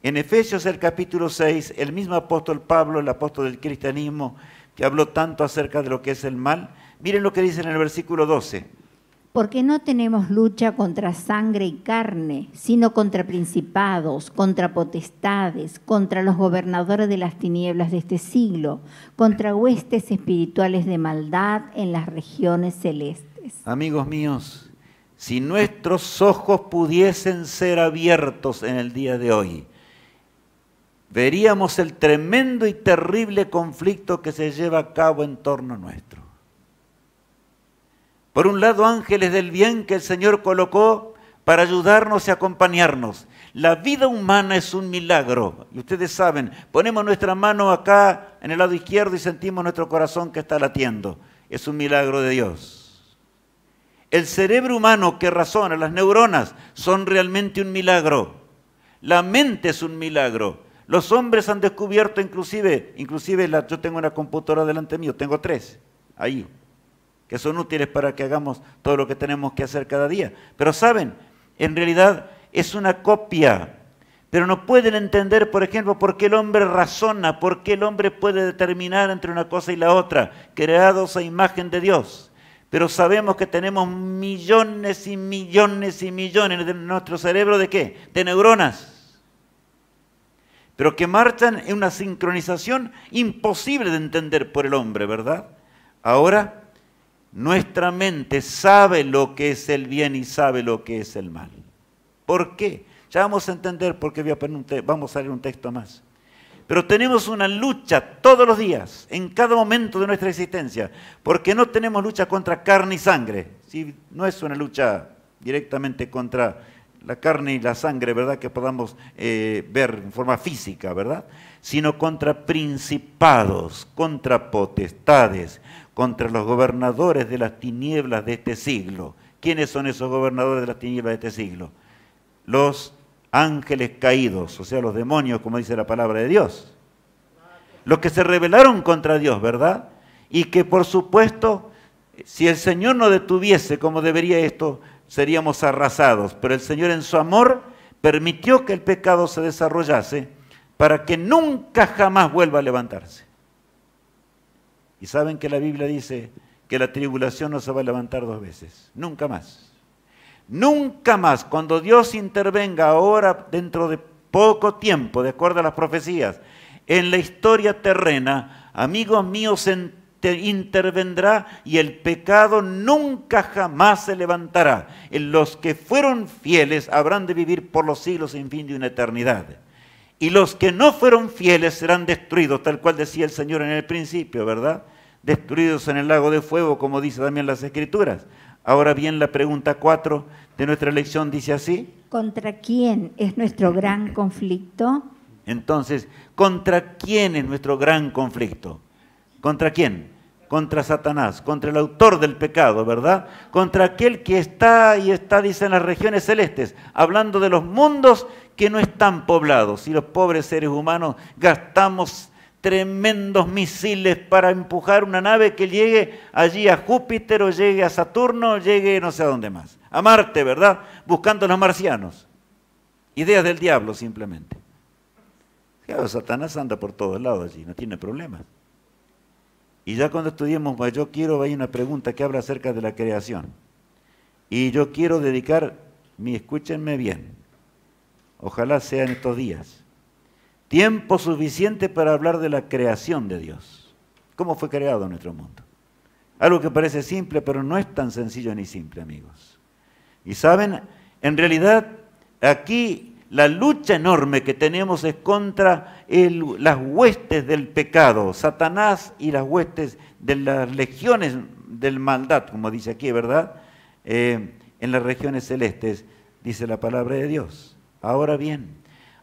en Efesios el capítulo 6, el mismo apóstol Pablo, el apóstol del cristianismo, que habló tanto acerca de lo que es el mal, miren lo que dice en el versículo 12. Porque no tenemos lucha contra sangre y carne, sino contra principados, contra potestades, contra los gobernadores de las tinieblas de este siglo, contra huestes espirituales de maldad en las regiones celestes. Amigos míos, si nuestros ojos pudiesen ser abiertos en el día de hoy, veríamos el tremendo y terrible conflicto que se lleva a cabo en torno nuestro. Por un lado, ángeles del bien que el Señor colocó para ayudarnos y acompañarnos. La vida humana es un milagro. Y ustedes saben, ponemos nuestra mano acá en el lado izquierdo y sentimos nuestro corazón que está latiendo. Es un milagro de Dios. El cerebro humano que razona, las neuronas, son realmente un milagro. La mente es un milagro. Los hombres han descubierto inclusive yo tengo una computadora delante mío, tengo 3 ahí, que son útiles para que hagamos todo lo que tenemos que hacer cada día. Pero saben, en realidad es una copia. Pero no pueden entender, por ejemplo, por qué el hombre razona, por qué el hombre puede determinar entre una cosa y la otra, creados a imagen de Dios. Pero sabemos que tenemos millones y millones y millones de nuestro cerebro, ¿de qué? De neuronas. Pero que marchan en una sincronización imposible de entender por el hombre, ¿verdad? Ahora, nuestra mente sabe lo que es el bien y sabe lo que es el mal. ¿Por qué? Ya vamos a entender por qué vamos a leer un texto más. Pero tenemos una lucha todos los días, en cada momento de nuestra existencia, porque no tenemos lucha contra carne y sangre. ¿Sí? No es una lucha directamente contra la carne y la sangre, ¿verdad? Que podamos ver en forma física, ¿verdad? Sino contra principados, contra potestades, contra los gobernadores de las tinieblas de este siglo. ¿Quiénes son esos gobernadores de las tinieblas de este siglo? Los ángeles caídos, o sea, los demonios, como dice la palabra de Dios. Los que se rebelaron contra Dios, ¿verdad? Y que, por supuesto, si el Señor no detuviese como debería esto, seríamos arrasados. Pero el Señor, en su amor, permitió que el pecado se desarrollase para que nunca jamás vuelva a levantarse. Y saben que la Biblia dice que la tribulación no se va a levantar 2 veces, nunca más. Nunca más, cuando Dios intervenga ahora, dentro de poco tiempo, de acuerdo a las profecías, en la historia terrena, amigos míos, intervendrá y el pecado nunca jamás se levantará. Los que fueron fieles habrán de vivir por los siglos sin fin de una eternidad. Y los que no fueron fieles serán destruidos, tal cual decía el Señor en el principio, ¿verdad? Destruidos en el lago de fuego, como dice también las Escrituras. Ahora bien, la pregunta 4 de nuestra lección dice así. ¿Contra quién es nuestro gran conflicto? Entonces, ¿contra quién es nuestro gran conflicto? ¿Contra quién? Contra Satanás, contra el autor del pecado, ¿verdad? Contra aquel que está, dice, en las regiones celestes, hablando de los mundos que no están poblados. Y los pobres seres humanos gastamos tremendos misiles para empujar una nave que llegue allí a Júpiter o llegue a Saturno o llegue no sé a dónde más. A Marte, ¿verdad? Buscando a los marcianos. Ideas del diablo, simplemente. Claro, Satanás anda por todos lados allí, no tiene problemas. Y ya cuando estudiemos, yo quiero, hay una pregunta que habla acerca de la creación. Y yo quiero dedicar, escúchenme bien, ojalá sea en estos días, tiempo suficiente para hablar de la creación de Dios. ¿Cómo fue creado nuestro mundo? Algo que parece simple, pero no es tan sencillo ni simple, amigos. Y saben, en realidad, aquí la lucha enorme que tenemos es contra las huestes del pecado, Satanás y las huestes de las legiones del maldad, como dice aquí, ¿verdad? En las regiones celestes, dice la palabra de Dios. Ahora bien,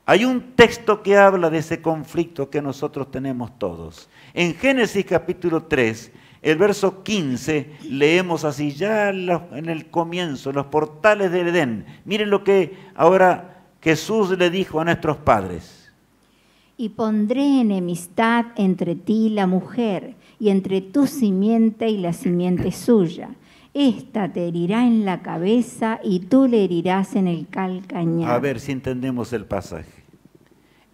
hay un texto que habla de ese conflicto que nosotros tenemos todos. En Génesis capítulo 3, el verso 15, leemos así, ya en el comienzo, en los portales del Edén. Miren lo que ahora Jesús le dijo a nuestros padres. Y pondré enemistad entre ti y la mujer, y entre tu simiente y la simiente suya. Esta te herirá en la cabeza y tú le herirás en el calcañar. A ver si entendemos el pasaje.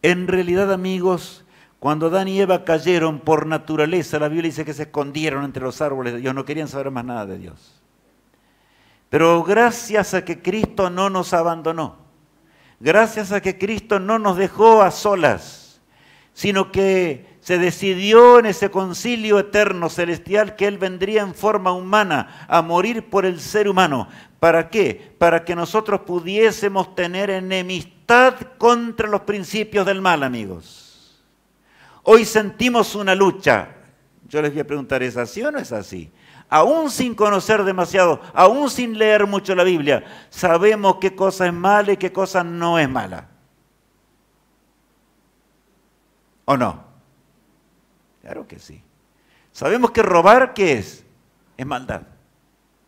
En realidad, amigos, cuando Adán y Eva cayeron por naturaleza, la Biblia dice que se escondieron entre los árboles de Dios, no querían saber más nada de Dios. Pero gracias a que Cristo no nos abandonó, gracias a que Cristo no nos dejó a solas, sino que se decidió en ese concilio eterno celestial que Él vendría en forma humana a morir por el ser humano. ¿Para qué? Para que nosotros pudiésemos tener enemistad contra los principios del mal, amigos. Hoy sentimos una lucha. Yo les voy a preguntar, ¿es así o no es así? Aún sin conocer demasiado, aún sin leer mucho la Biblia, sabemos qué cosa es mala y qué cosa no es mala. ¿O no? Claro que sí. Sabemos que robar, ¿qué es? Es maldad.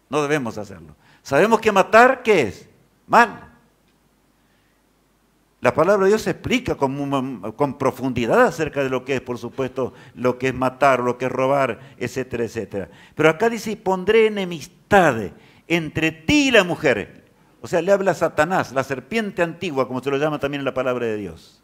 No debemos hacerlo. Sabemos que matar, ¿qué es? Mal. La palabra de Dios explica con profundidad acerca de lo que es, por supuesto, lo que es matar, lo que es robar, etcétera, etcétera. Pero acá dice, pondré enemistad entre ti y la mujer. O sea, le habla a Satanás, la serpiente antigua, como se lo llama también en la palabra de Dios.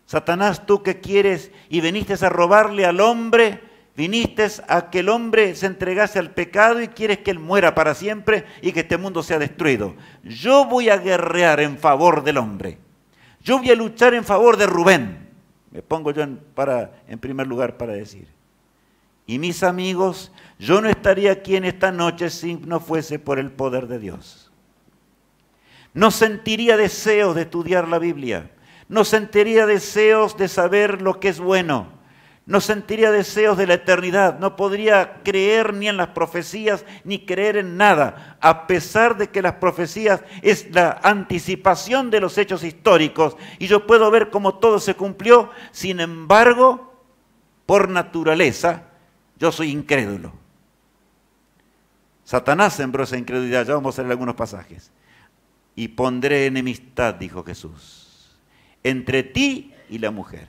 Satanás, tú que quieres y viniste a robarle al hombre, viniste a que el hombre se entregase al pecado y quieres que él muera para siempre y que este mundo sea destruido. Yo voy a guerrear en favor del hombre. Yo voy a luchar en favor de Rubén. Me pongo yo en primer lugar para decir. Y mis amigos, yo no estaría aquí en esta noche si no fuese por el poder de Dios. No sentiría deseos de estudiar la Biblia. No sentiría deseos de saber lo que es bueno. No sentiría deseos de la eternidad. No podría creer ni en las profecías ni creer en nada. A pesar de que las profecías es la anticipación de los hechos históricos. Y yo puedo ver cómo todo se cumplió. Sin embargo, por naturaleza, yo soy incrédulo. Satanás sembró esa incredulidad. Ya vamos a leer algunos pasajes. Y pondré enemistad, dijo Jesús, entre ti y la mujer,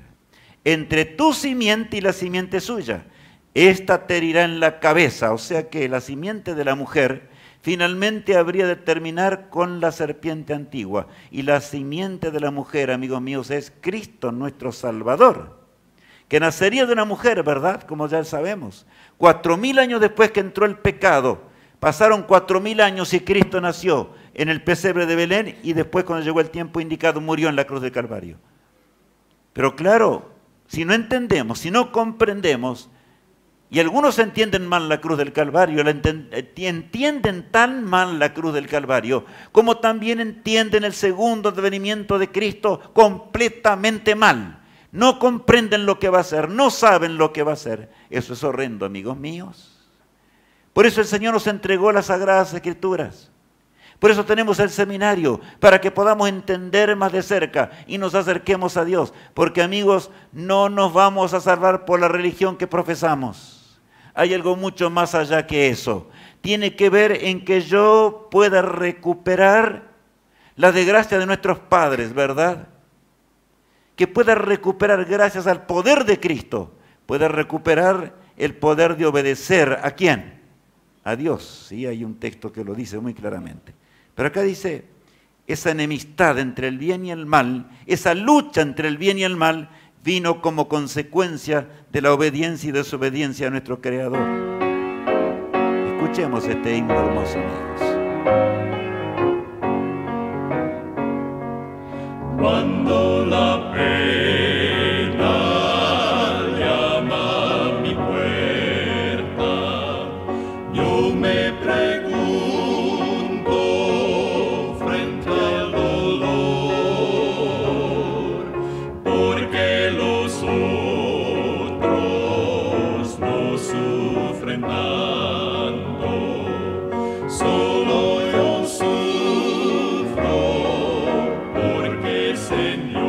entre tu simiente y la simiente suya. Esta te herirá en la cabeza, o sea que la simiente de la mujer finalmente habría de terminar con la serpiente antigua. Y la simiente de la mujer, amigos míos, es Cristo nuestro Salvador, que nacería de una mujer, ¿verdad? Como ya sabemos. 4000 años después que entró el pecado, pasaron 4000 años y Cristo nació en el pesebre de Belén y después, cuando llegó el tiempo indicado, murió en la cruz del Calvario. Pero claro, si no entendemos, si no comprendemos, y algunos entienden mal la cruz del Calvario, entienden tan mal la cruz del Calvario, como también entienden el segundo advenimiento de Cristo completamente mal. No comprenden lo que va a hacer, no saben lo que va a hacer. Eso es horrendo, amigos míos. Por eso el Señor nos entregó las Sagradas Escrituras. Por eso tenemos el seminario, para que podamos entender más de cerca y nos acerquemos a Dios. Porque, amigos, no nos vamos a salvar por la religión que profesamos. Hay algo mucho más allá que eso. Tiene que ver en que yo pueda recuperar la desgracia de nuestros padres, ¿verdad? Que pueda recuperar, gracias al poder de Cristo, pueda recuperar el poder de obedecer. ¿A quién? A Dios. Sí, hay un texto que lo dice muy claramente. Pero acá dice, esa enemistad entre el bien y el mal, esa lucha entre el bien y el mal, vino como consecuencia de la obediencia y desobediencia a nuestro Creador. Escuchemos este himno hermoso, amigos. Cuando la pena llama a mi puerta, yo me pregunto frente al dolor, ¿por qué los otros no sufren tanto? Solo yo sufro, porque Señor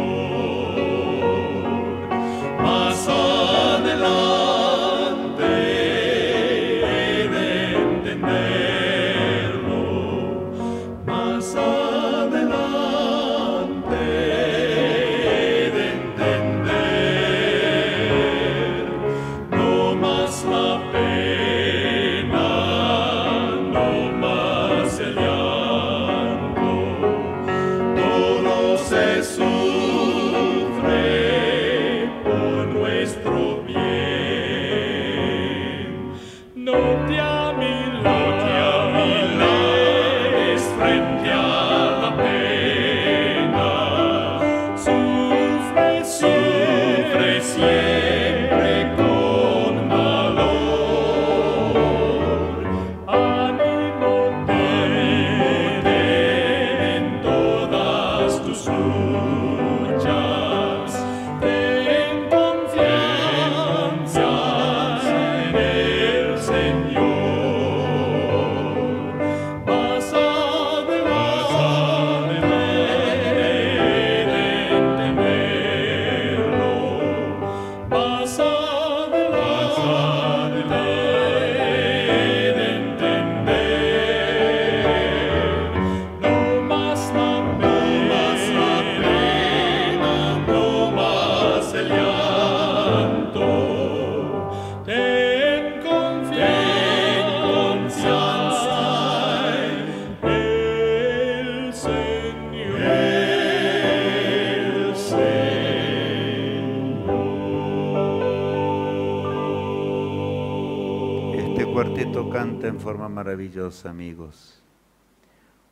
cuarteto canta en forma maravillosa, amigos.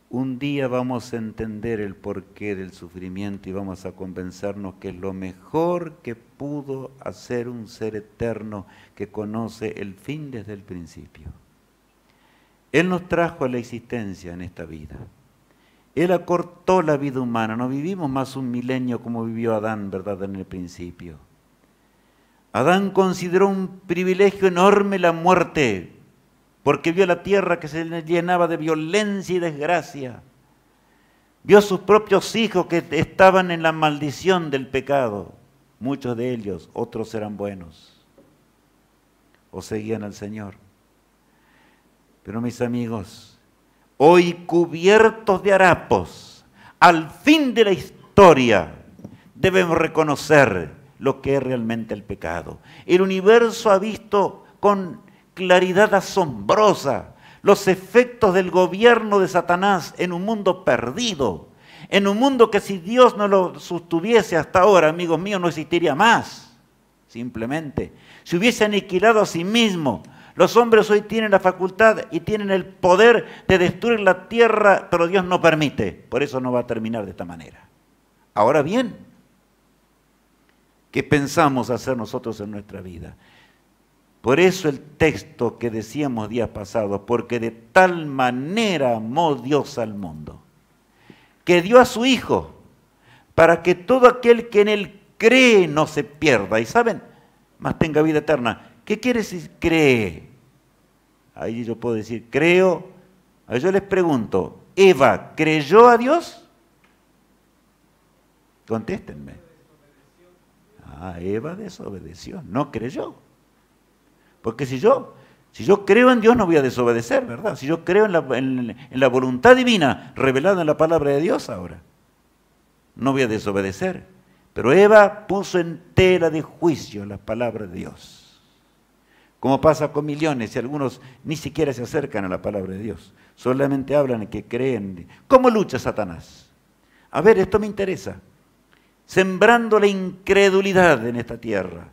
Un día vamos a entender el porqué del sufrimiento y vamos a convencernos que es lo mejor que pudo hacer un ser eterno que conoce el fin desde el principio. Él nos trajo a la existencia en esta vida. Él acortó la vida humana. No vivimos más un milenio como vivió Adán, ¿verdad?, en el principio. Adán consideró un privilegio enorme la muerte, porque vio la tierra que se llenaba de violencia y desgracia. Vio a sus propios hijos que estaban en la maldición del pecado. Muchos de ellos, otros eran buenos o seguían al Señor. Pero mis amigos, hoy cubiertos de harapos, al fin de la historia, debemos reconocer lo que es realmente el pecado. El universo ha visto con claridad asombrosa los efectos del gobierno de Satanás en un mundo perdido, en un mundo que si Dios no lo sostuviese hasta ahora, amigos míos, no existiría más. Simplemente, se hubiese aniquilado a sí mismo. Los hombres hoy tienen la facultad y tienen el poder de destruir la tierra, pero Dios no permite. Por eso no va a terminar de esta manera. Ahora bien, ¿qué pensamos hacer nosotros en nuestra vida? Por eso el texto que decíamos días pasados, porque de tal manera amó Dios al mundo, que dio a su Hijo, para que todo aquel que en Él cree no se pierda. Y ¿saben? Mas tenga vida eterna. ¿Qué quiere decir cree? Ahí yo puedo decir creo. Yo les pregunto, ¿Eva creyó a Dios? Contéstenme. Eva desobedeció, no creyó. Porque si yo creo en Dios no voy a desobedecer, ¿verdad? Si yo creo en la voluntad divina revelada en la palabra de Dios ahora, no voy a desobedecer. Pero Eva puso en tela de juicio las palabras de Dios. Como pasa con millones y algunos ni siquiera se acercan a la palabra de Dios. Solamente hablan que creen. ¿Cómo lucha Satanás? A ver, esto me interesa. Sembrando la incredulidad en esta tierra.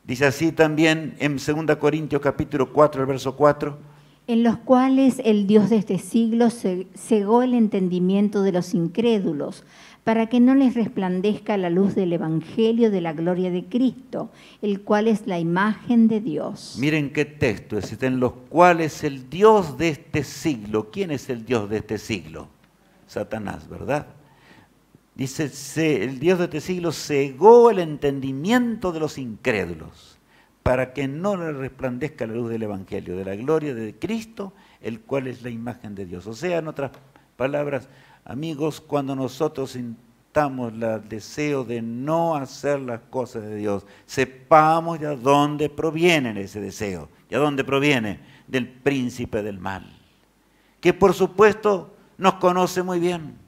Dice así también en 2 Corintios capítulo 4, el verso 4. En los cuales el Dios de este siglo cegó el entendimiento de los incrédulos, para que no les resplandezca la luz del Evangelio de la gloria de Cristo, el cual es la imagen de Dios. Miren qué texto es, en los cuales el Dios de este siglo, ¿quién es el Dios de este siglo? Satanás, ¿verdad? Dice, el Dios de este siglo cegó el entendimiento de los incrédulos, para que no le resplandezca la luz del Evangelio, de la gloria de Cristo, el cual es la imagen de Dios. O sea, en otras palabras, amigos, cuando nosotros sintamos el deseo de no hacer las cosas de Dios, sepamos de dónde proviene ese deseo, de dónde proviene, del príncipe del mal, que por supuesto nos conoce muy bien,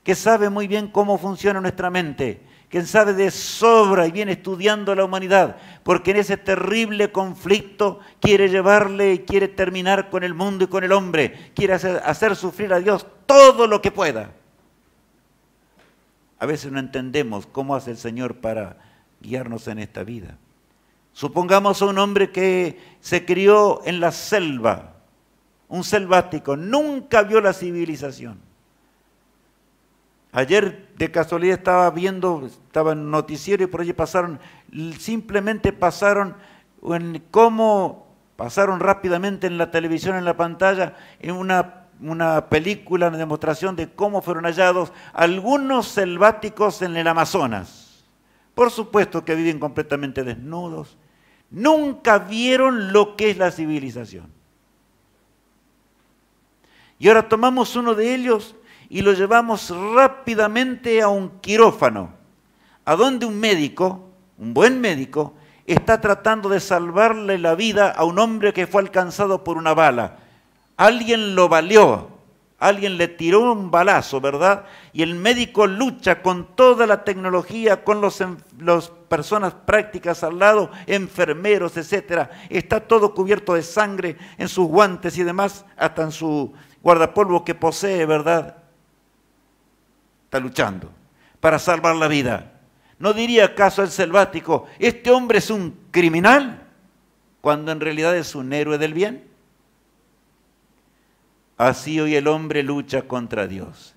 que sabe muy bien cómo funciona nuestra mente, que sabe de sobra y viene estudiando la humanidad, porque en ese terrible conflicto quiere llevarle y quiere terminar con el mundo y con el hombre, quiere hacer sufrir a Dios todo lo que pueda. A veces no entendemos cómo hace el Señor para guiarnos en esta vida. Supongamos a un hombre que se crió en la selva, un selvático, nunca vio la civilización. Ayer de casualidad estaba en noticiero y por allí simplemente pasaron rápidamente en la televisión, en la pantalla, en una película, una demostración de cómo fueron hallados algunos selváticos en el Amazonas. Por supuesto que viven completamente desnudos. Nunca vieron lo que es la civilización. Y ahora tomamos uno de ellos y lo llevamos rápidamente a un quirófano, a donde un médico, un buen médico, está tratando de salvarle la vida a un hombre que fue alcanzado por una bala. Alguien lo baleó, alguien le tiró un balazo, ¿verdad? Y el médico lucha con toda la tecnología, con las personas prácticas al lado, enfermeros, etcétera. Está todo cubierto de sangre en sus guantes y demás, hasta en su guardapolvo que posee, ¿verdad? Está luchando para salvar la vida. ¿No diría acaso el selvático, este hombre es un criminal, cuando en realidad es un héroe del bien? así hoy el hombre lucha contra Dios.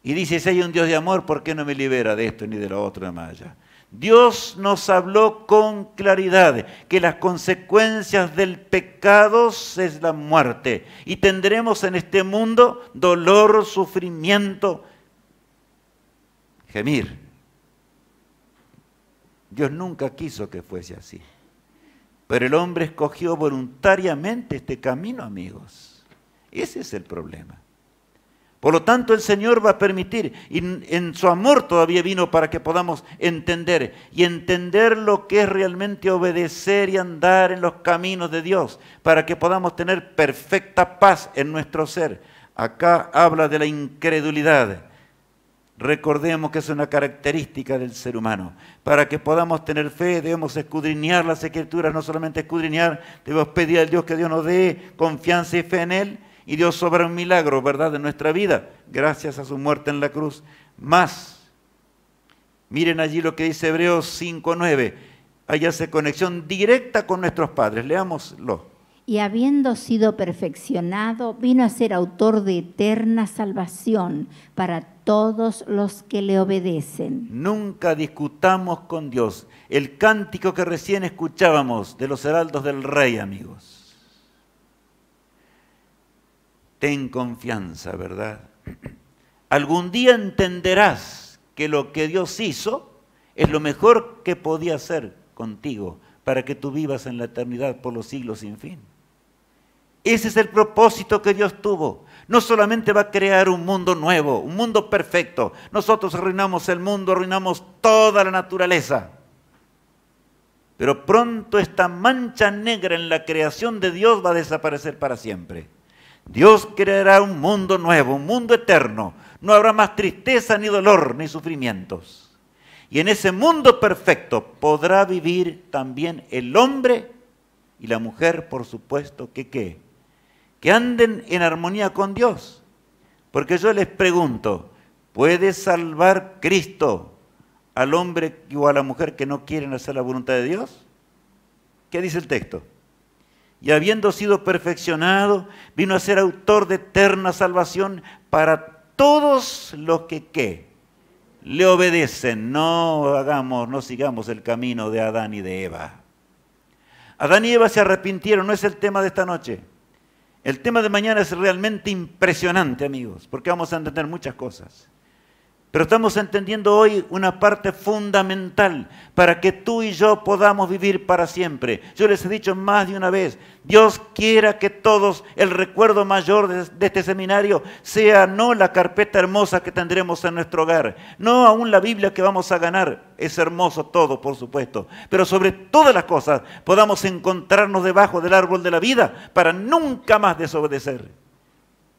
Y dice, si hay un Dios de amor, ¿por qué no me libera de esto ni de lo otro de más allá? Dios nos habló con claridad que las consecuencias del pecado es la muerte. Y tendremos en este mundo dolor, sufrimiento, gemir. Dios nunca quiso que fuese así. Pero el hombre escogió voluntariamente este camino, amigos. Ese es el problema. Por lo tanto, el Señor va a permitir, y en su amor todavía vino para que podamos entender, y entender lo que es realmente obedecer y andar en los caminos de Dios, para que podamos tener perfecta paz en nuestro ser. Acá habla de la incredulidad. Recordemos que es una característica del ser humano. Para que podamos tener fe, debemos escudriñar las Escrituras, no solamente escudriñar, debemos pedir al Dios que Dios nos dé confianza y fe en Él, y Dios obra un milagro, ¿verdad?, en nuestra vida, gracias a su muerte en la cruz. Más, miren allí lo que dice Hebreos 5:9, ahí hace conexión directa con nuestros padres, leámoslo. Y habiendo sido perfeccionado, vino a ser autor de eterna salvación para todos los que le obedecen. Nunca discutamos con Dios. El cántico que recién escuchábamos de los heraldos del rey, amigos. Ten confianza, ¿verdad? Algún día entenderás que lo que Dios hizo es lo mejor que podía hacer contigo para que tú vivas en la eternidad por los siglos sin fin. Ese es el propósito que Dios tuvo. No solamente va a crear un mundo nuevo, un mundo perfecto. Nosotros arruinamos el mundo, arruinamos toda la naturaleza. Pero pronto esta mancha negra en la creación de Dios va a desaparecer para siempre. Dios creará un mundo nuevo, un mundo eterno. No habrá más tristeza, ni dolor, ni sufrimientos. Y en ese mundo perfecto podrá vivir también el hombre y la mujer, por supuesto, que anden en armonía con Dios. Porque yo les pregunto, ¿puede salvar Cristo al hombre o a la mujer que no quieren hacer la voluntad de Dios? ¿Qué dice el texto? Y habiendo sido perfeccionado, vino a ser autor de eterna salvación para todos los que le obedecen. No sigamos el camino de Adán y de Eva. Adán y Eva se arrepintieron, no es el tema de esta noche. El tema de mañana es realmente impresionante, amigos, porque vamos a entender muchas cosas. Pero estamos entendiendo hoy una parte fundamental para que tú y yo podamos vivir para siempre. Yo les he dicho más de una vez, Dios quiera que todos, el recuerdo mayor de este seminario sea no la carpeta hermosa que tendremos en nuestro hogar, no aún la Biblia que vamos a ganar, es hermoso todo, por supuesto, pero sobre todas las cosas podamos encontrarnos debajo del árbol de la vida para nunca más desobedecer.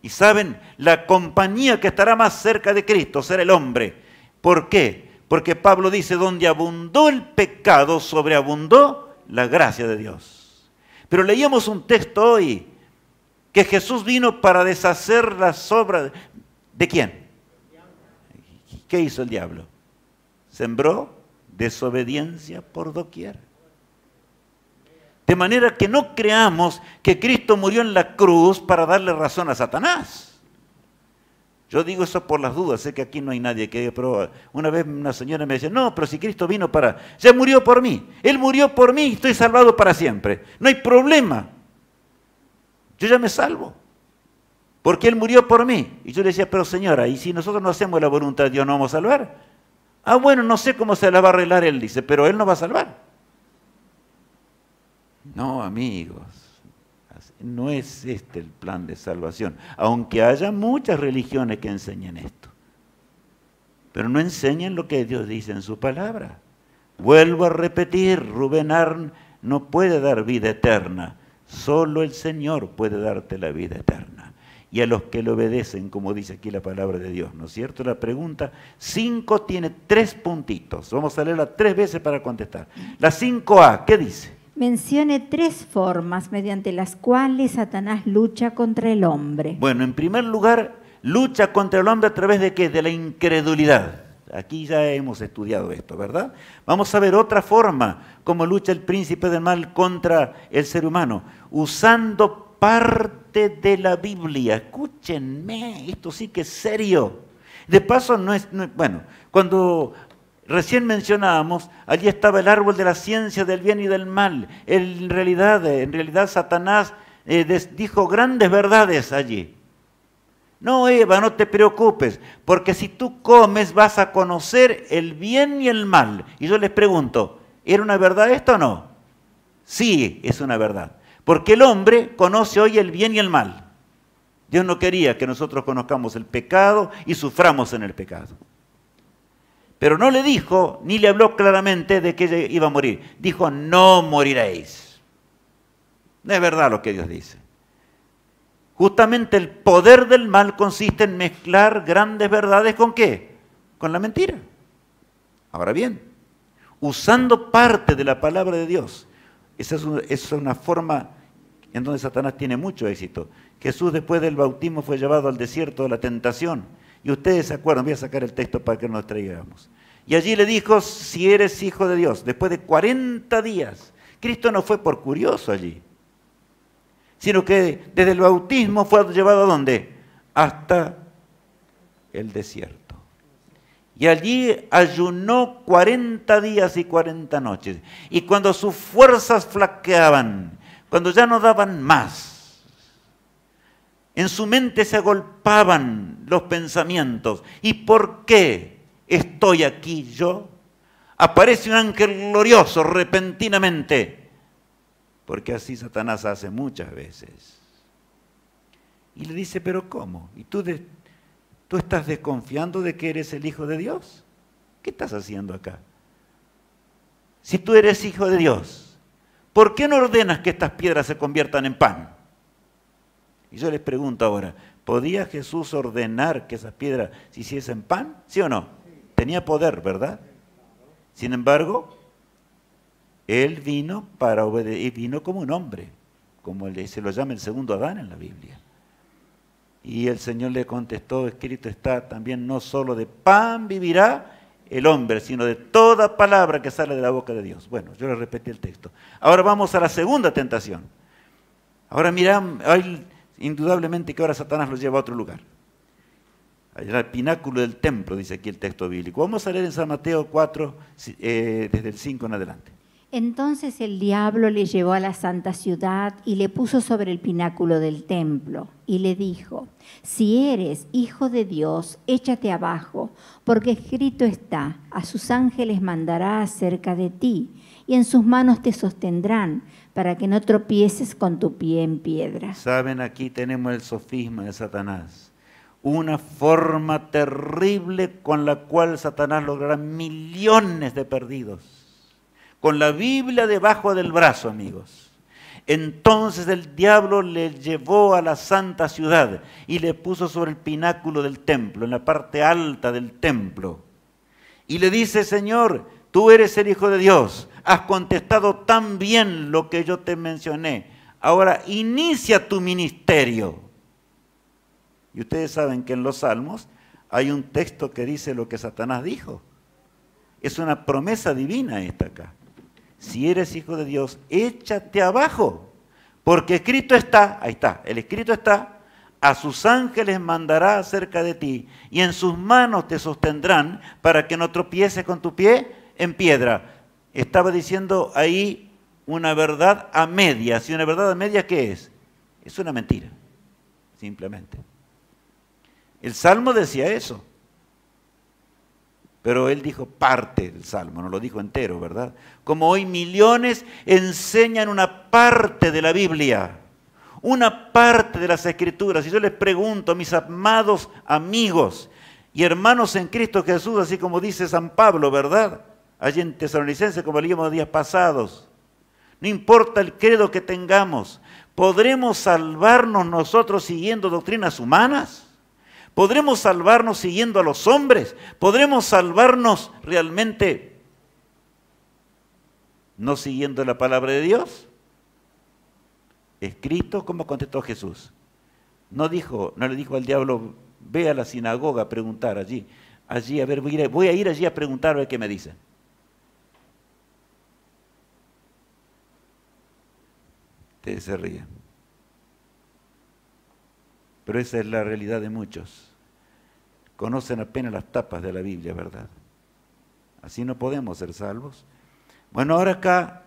Y saben, la compañía que estará más cerca de Cristo será el hombre. ¿Por qué? Porque Pablo dice, donde abundó el pecado, sobreabundó la gracia de Dios. Pero leíamos un texto hoy, que Jesús vino para deshacer las obras. ¿De quién? ¿Qué hizo el diablo? Sembró desobediencia por doquier. De manera que no creamos que Cristo murió en la cruz para darle razón a Satanás. Yo digo eso por las dudas, sé que aquí no hay nadie que... Pero una vez una señora me decía, no, pero si Cristo vino ya murió por mí. Él murió por mí y estoy salvado para siempre. No hay problema. Yo ya me salvo. Porque Él murió por mí. Y yo le decía, pero señora, ¿y si nosotros no hacemos la voluntad de Dios, no vamos a salvar? Ah, bueno, no sé cómo se la va a arreglar Él, dice, pero Él nos va a salvar. No, amigos, no es este el plan de salvación, aunque haya muchas religiones que enseñen esto. Pero no enseñan lo que Dios dice en su palabra. Vuelvo a repetir, Rubén Arn no puede dar vida eterna, solo el Señor puede darte la vida eterna. Y a los que le obedecen, como dice aquí la palabra de Dios, ¿no es cierto? La pregunta 5 tiene 3 puntitos, vamos a leerla 3 veces para contestar. La 5A, ¿qué dice? Mencione 3 formas mediante las cuales Satanás lucha contra el hombre. Bueno, en primer lugar, lucha contra el hombre a través de ¿qué? De la incredulidad. Aquí ya hemos estudiado esto, ¿verdad? Vamos a ver otra forma, cómo lucha el príncipe del mal contra el ser humano, usando parte de la Biblia. Escúchenme, esto sí que es serio. De paso, bueno, cuando recién mencionábamos, allí estaba el árbol de la ciencia del bien y del mal. En realidad Satanás dijo grandes verdades allí. No, Eva, no te preocupes, porque si tú comes vas a conocer el bien y el mal. Y yo les pregunto, ¿era una verdad esto o no? Sí, es una verdad. Porque el hombre conoce hoy el bien y el mal. Dios no quería que nosotros conozcamos el pecado y suframos en el pecado. Pero no le dijo, ni le habló claramente de que ella iba a morir. Dijo, no moriréis. No es verdad lo que Dios dice. Justamente el poder del mal consiste en mezclar grandes verdades ¿con qué? Con la mentira. Ahora bien, usando parte de la palabra de Dios, esa es una forma en donde Satanás tiene mucho éxito. Jesús después del bautismo fue llevado al desierto de la tentación. Y ustedes se acuerdan, voy a sacar el texto para que nos traigamos. Y allí le dijo, si eres hijo de Dios, después de 40 días. Cristo no fue por curioso allí, sino que desde el bautismo fue llevado ¿a dónde? Hasta el desierto. Y allí ayunó 40 días y 40 noches. Y cuando sus fuerzas flaqueaban, cuando ya no daban más, en su mente se agolpaban los pensamientos. ¿Y por qué estoy aquí yo? Aparece un ángel glorioso repentinamente. Porque así Satanás hace muchas veces. Y le dice, ¿pero cómo? ¿Y tú estás desconfiando de que eres el Hijo de Dios? ¿Qué estás haciendo acá? Si tú eres Hijo de Dios, ¿por qué no ordenas que estas piedras se conviertan en pan? Y yo les pregunto ahora, ¿podía Jesús ordenar que esas piedras se hiciesen pan? ¿Sí o no? Tenía poder, ¿verdad? Sin embargo, Él vino para obedecer, y vino como un hombre, como se lo llama el segundo Adán en la Biblia. Y el Señor le contestó, escrito está, también no solo de pan vivirá el hombre, sino de toda palabra que sale de la boca de Dios. Bueno, yo le repetí el texto. Ahora vamos a la segunda tentación. Ahora mirá, indudablemente que ahora Satanás lo lleva a otro lugar. Allá al pináculo del templo, dice aquí el texto bíblico. Vamos a leer en San Mateo 4, desde el 5 en adelante. Entonces el diablo le llevó a la santa ciudad y le puso sobre el pináculo del templo y le dijo, si eres hijo de Dios, échate abajo, porque escrito está, a sus ángeles mandará acerca de ti y en sus manos te sostendrán para que no tropieces con tu pie en piedra. Saben, aquí tenemos el sofisma de Satanás, una forma terrible con la cual Satanás logrará millones de perdidos. Con la Biblia debajo del brazo, amigos. Entonces el diablo le llevó a la santa ciudad y le puso sobre el pináculo del templo, en la parte alta del templo. Y le dice, Señor, tú eres el Hijo de Dios, has contestado tan bien lo que yo te mencioné. Ahora inicia tu ministerio. Y ustedes saben que en los Salmos hay un texto que dice lo que Satanás dijo. Es una promesa divina esta acá. Si eres hijo de Dios, échate abajo, porque escrito está, ahí está, el escrito está, a sus ángeles mandará acerca de ti, y en sus manos te sostendrán para que no tropieces con tu pie en piedra. Estaba diciendo ahí una verdad a medias, ¿y una verdad a medias qué es? Es una mentira, simplemente. El Salmo decía eso. Pero él dijo parte del Salmo, no lo dijo entero, ¿verdad? Como hoy millones enseñan una parte de la Biblia, una parte de las Escrituras. Y yo les pregunto, mis amados amigos y hermanos en Cristo Jesús, así como dice San Pablo, ¿verdad? Allí en Tesalonicenses, como leímos los días pasados. No importa el credo que tengamos, ¿podremos salvarnos nosotros siguiendo doctrinas humanas? ¿Podremos salvarnos siguiendo a los hombres? ¿Podremos salvarnos realmente no siguiendo la palabra de Dios? Escrito, ¿cómo contestó Jesús? No le dijo al diablo, ve a la sinagoga a preguntar allí, a ver, voy a ir allí a preguntar a ver qué me dicen. Ustedes se ríen. Pero esa es la realidad de muchos. Conocen apenas las tapas de la Biblia, ¿verdad? Así no podemos ser salvos. Bueno, ahora acá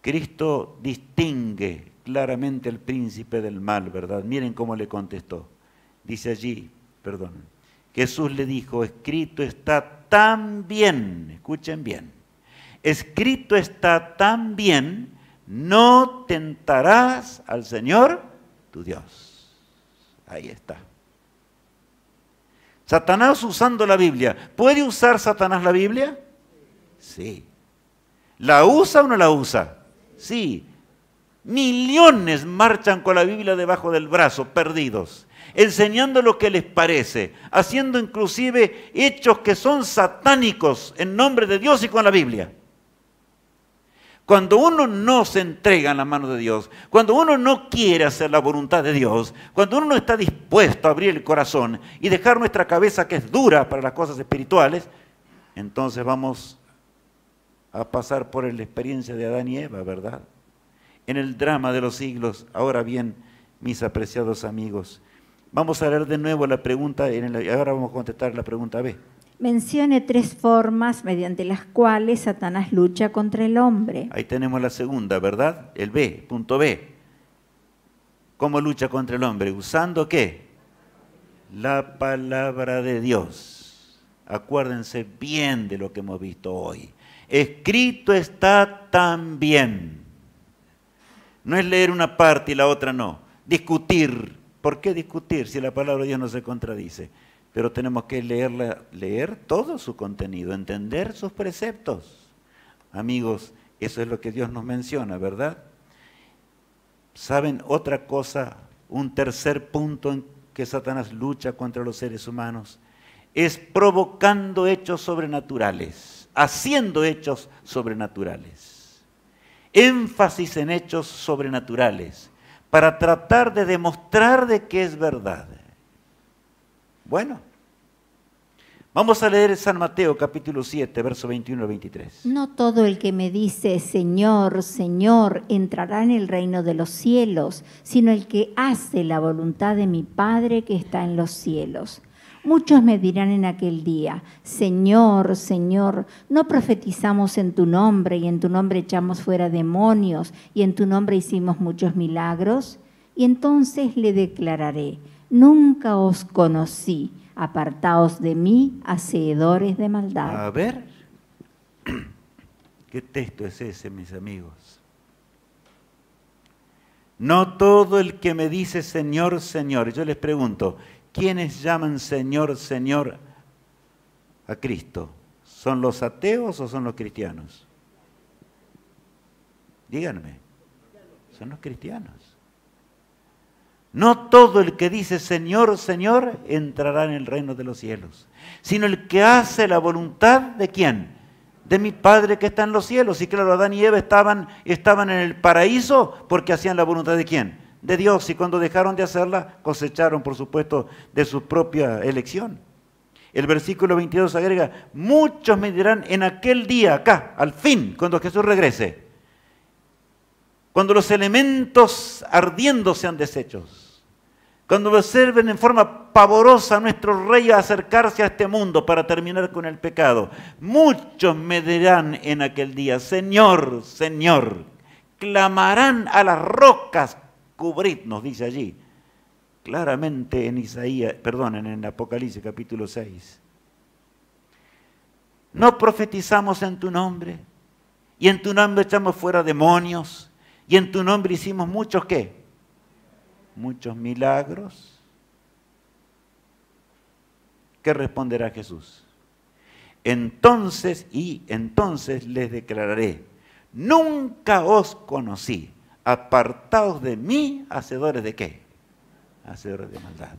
Cristo distingue claramente al príncipe del mal, ¿verdad? Miren cómo le contestó. Dice allí, perdón, Jesús le dijo, escrito está tan bien, escuchen bien, escrito está tan bien, no tentarás al Señor tu Dios. Ahí está. Satanás usando la Biblia. ¿Puede usar Satanás la Biblia? Sí. ¿La usa o no la usa? Sí. Millones marchan con la Biblia debajo del brazo, perdidos, enseñando lo que les parece, haciendo inclusive hechos que son satánicos en nombre de Dios y con la Biblia. Cuando uno no se entrega en la mano de Dios, cuando uno no quiere hacer la voluntad de Dios, cuando uno no está dispuesto a abrir el corazón y dejar nuestra cabeza que es dura para las cosas espirituales, entonces vamos a pasar por la experiencia de Adán y Eva, ¿verdad? En el drama de los siglos. Ahora bien, mis apreciados amigos, vamos a leer de nuevo la pregunta, ahora vamos a contestar la pregunta B. Mencione 3 formas mediante las cuales Satanás lucha contra el hombre. Ahí tenemos la segunda, ¿verdad? El B, punto B. ¿Cómo lucha contra el hombre? ¿Usando qué? La palabra de Dios. Acuérdense bien de lo que hemos visto hoy. Escrito está tan bien. No es leer una parte y la otra no. Discutir. ¿Por qué discutir si la palabra de Dios no se contradice? Pero tenemos que leer todo su contenido, entender sus preceptos. Amigos, eso es lo que Dios nos menciona, ¿verdad? ¿Saben otra cosa? Un tercer punto en que Satanás lucha contra los seres humanos es provocando hechos sobrenaturales, haciendo hechos sobrenaturales. Énfasis en hechos sobrenaturales para tratar de demostrar de que es verdad. Bueno, vamos a leer San Mateo capítulo 7, verso 21 al 23. No todo el que me dice, Señor, Señor, entrará en el reino de los cielos, sino el que hace la voluntad de mi Padre que está en los cielos. Muchos me dirán en aquel día, Señor, Señor, ¿no profetizamos en tu nombre y en tu nombre echamos fuera demonios y en tu nombre hicimos muchos milagros? Y entonces le declararé, nunca os conocí, apartaos de mí, hacedores de maldad. A ver, ¿qué texto es ese, mis amigos? No todo el que me dice Señor, Señor. Yo les pregunto, ¿quiénes llaman Señor, Señor a Cristo? ¿Son los ateos o son los cristianos? Díganme, son los cristianos. No todo el que dice Señor, Señor, entrará en el reino de los cielos, sino el que hace la voluntad ¿de quién? De mi Padre que está en los cielos. Y claro, Adán y Eva estaban en el paraíso porque hacían la voluntad ¿de quién? De Dios. Y cuando dejaron de hacerla, cosecharon, por supuesto, de su propia elección. El versículo 22 agrega, muchos me dirán en aquel día, acá, al fin, cuando Jesús regrese, cuando los elementos ardiendo sean deshechos, cuando observen en forma pavorosa a nuestro Rey acercarse a este mundo para terminar con el pecado, muchos me dirán en aquel día, Señor, Señor, clamarán a las rocas, cubridnos, dice allí, claramente en Apocalipsis capítulo 6. No profetizamos en tu nombre, y en tu nombre echamos fuera demonios, y en tu nombre hicimos muchos, ¿qué? Muchos milagros. ¿Qué responderá Jesús? Entonces les declararé, nunca os conocí, apartaos de mí, hacedores de ¿qué? Hacedores de maldad.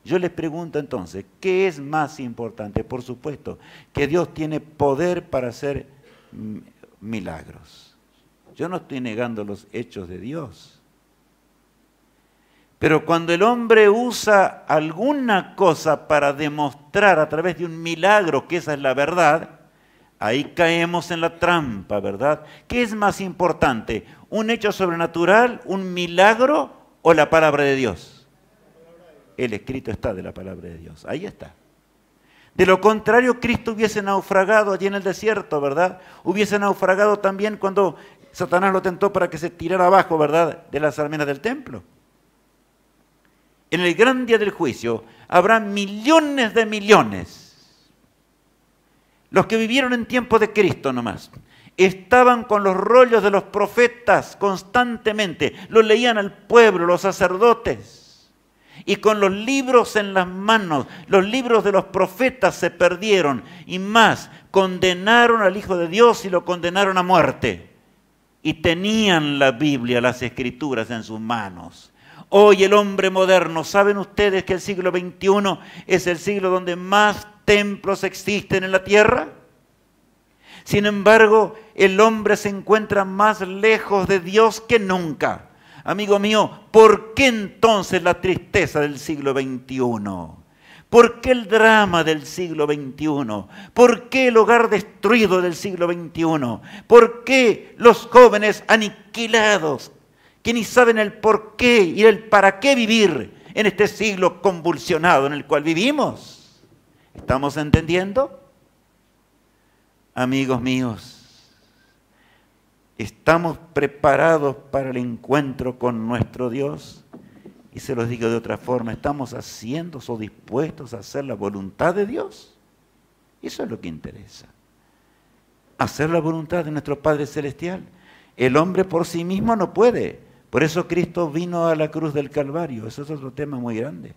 Yo les pregunto entonces, ¿qué es más importante? Por supuesto, que Dios tiene poder para hacer milagros. Yo no estoy negando los hechos de Dios. Pero cuando el hombre usa alguna cosa para demostrar a través de un milagro que esa es la verdad, ahí caemos en la trampa, ¿verdad? ¿Qué es más importante? ¿Un hecho sobrenatural, un milagro o la palabra de Dios? el escrito está de la palabra de Dios. Ahí está. De lo contrario, Cristo hubiese naufragado allí en el desierto, ¿verdad? Hubiese naufragado también cuando Satanás lo tentó para que se tirara abajo, ¿verdad?, de las almenas del templo. En el gran día del juicio habrá millones de millones. Los que vivieron en tiempo de Cristo nomás. Estaban con los rollos de los profetas constantemente. Los leían al pueblo, los sacerdotes. Y con los libros en las manos, los libros de los profetas se perdieron. Y más, condenaron al Hijo de Dios y lo condenaron a muerte. Y tenían la Biblia, las Escrituras en sus manos. Hoy el hombre moderno, ¿saben ustedes que el siglo XXI es el siglo donde más templos existen en la tierra? Sin embargo, el hombre se encuentra más lejos de Dios que nunca. Amigo mío, ¿por qué entonces la tristeza del siglo XXI? ¿Por qué el drama del siglo XXI? ¿Por qué el hogar destruido del siglo XXI? ¿Por qué los jóvenes aniquilados que ni saben el por qué y el para qué vivir en este siglo convulsionado en el cual vivimos? ¿Estamos entendiendo? Amigos míos, ¿estamos preparados para el encuentro con nuestro Dios? Y se los digo de otra forma, ¿estamos haciendo o dispuestos a hacer la voluntad de Dios? Eso es lo que interesa. Hacer la voluntad de nuestro Padre Celestial. El hombre por sí mismo no puede. Por eso Cristo vino a la cruz del Calvario. Eso es otro tema muy grande.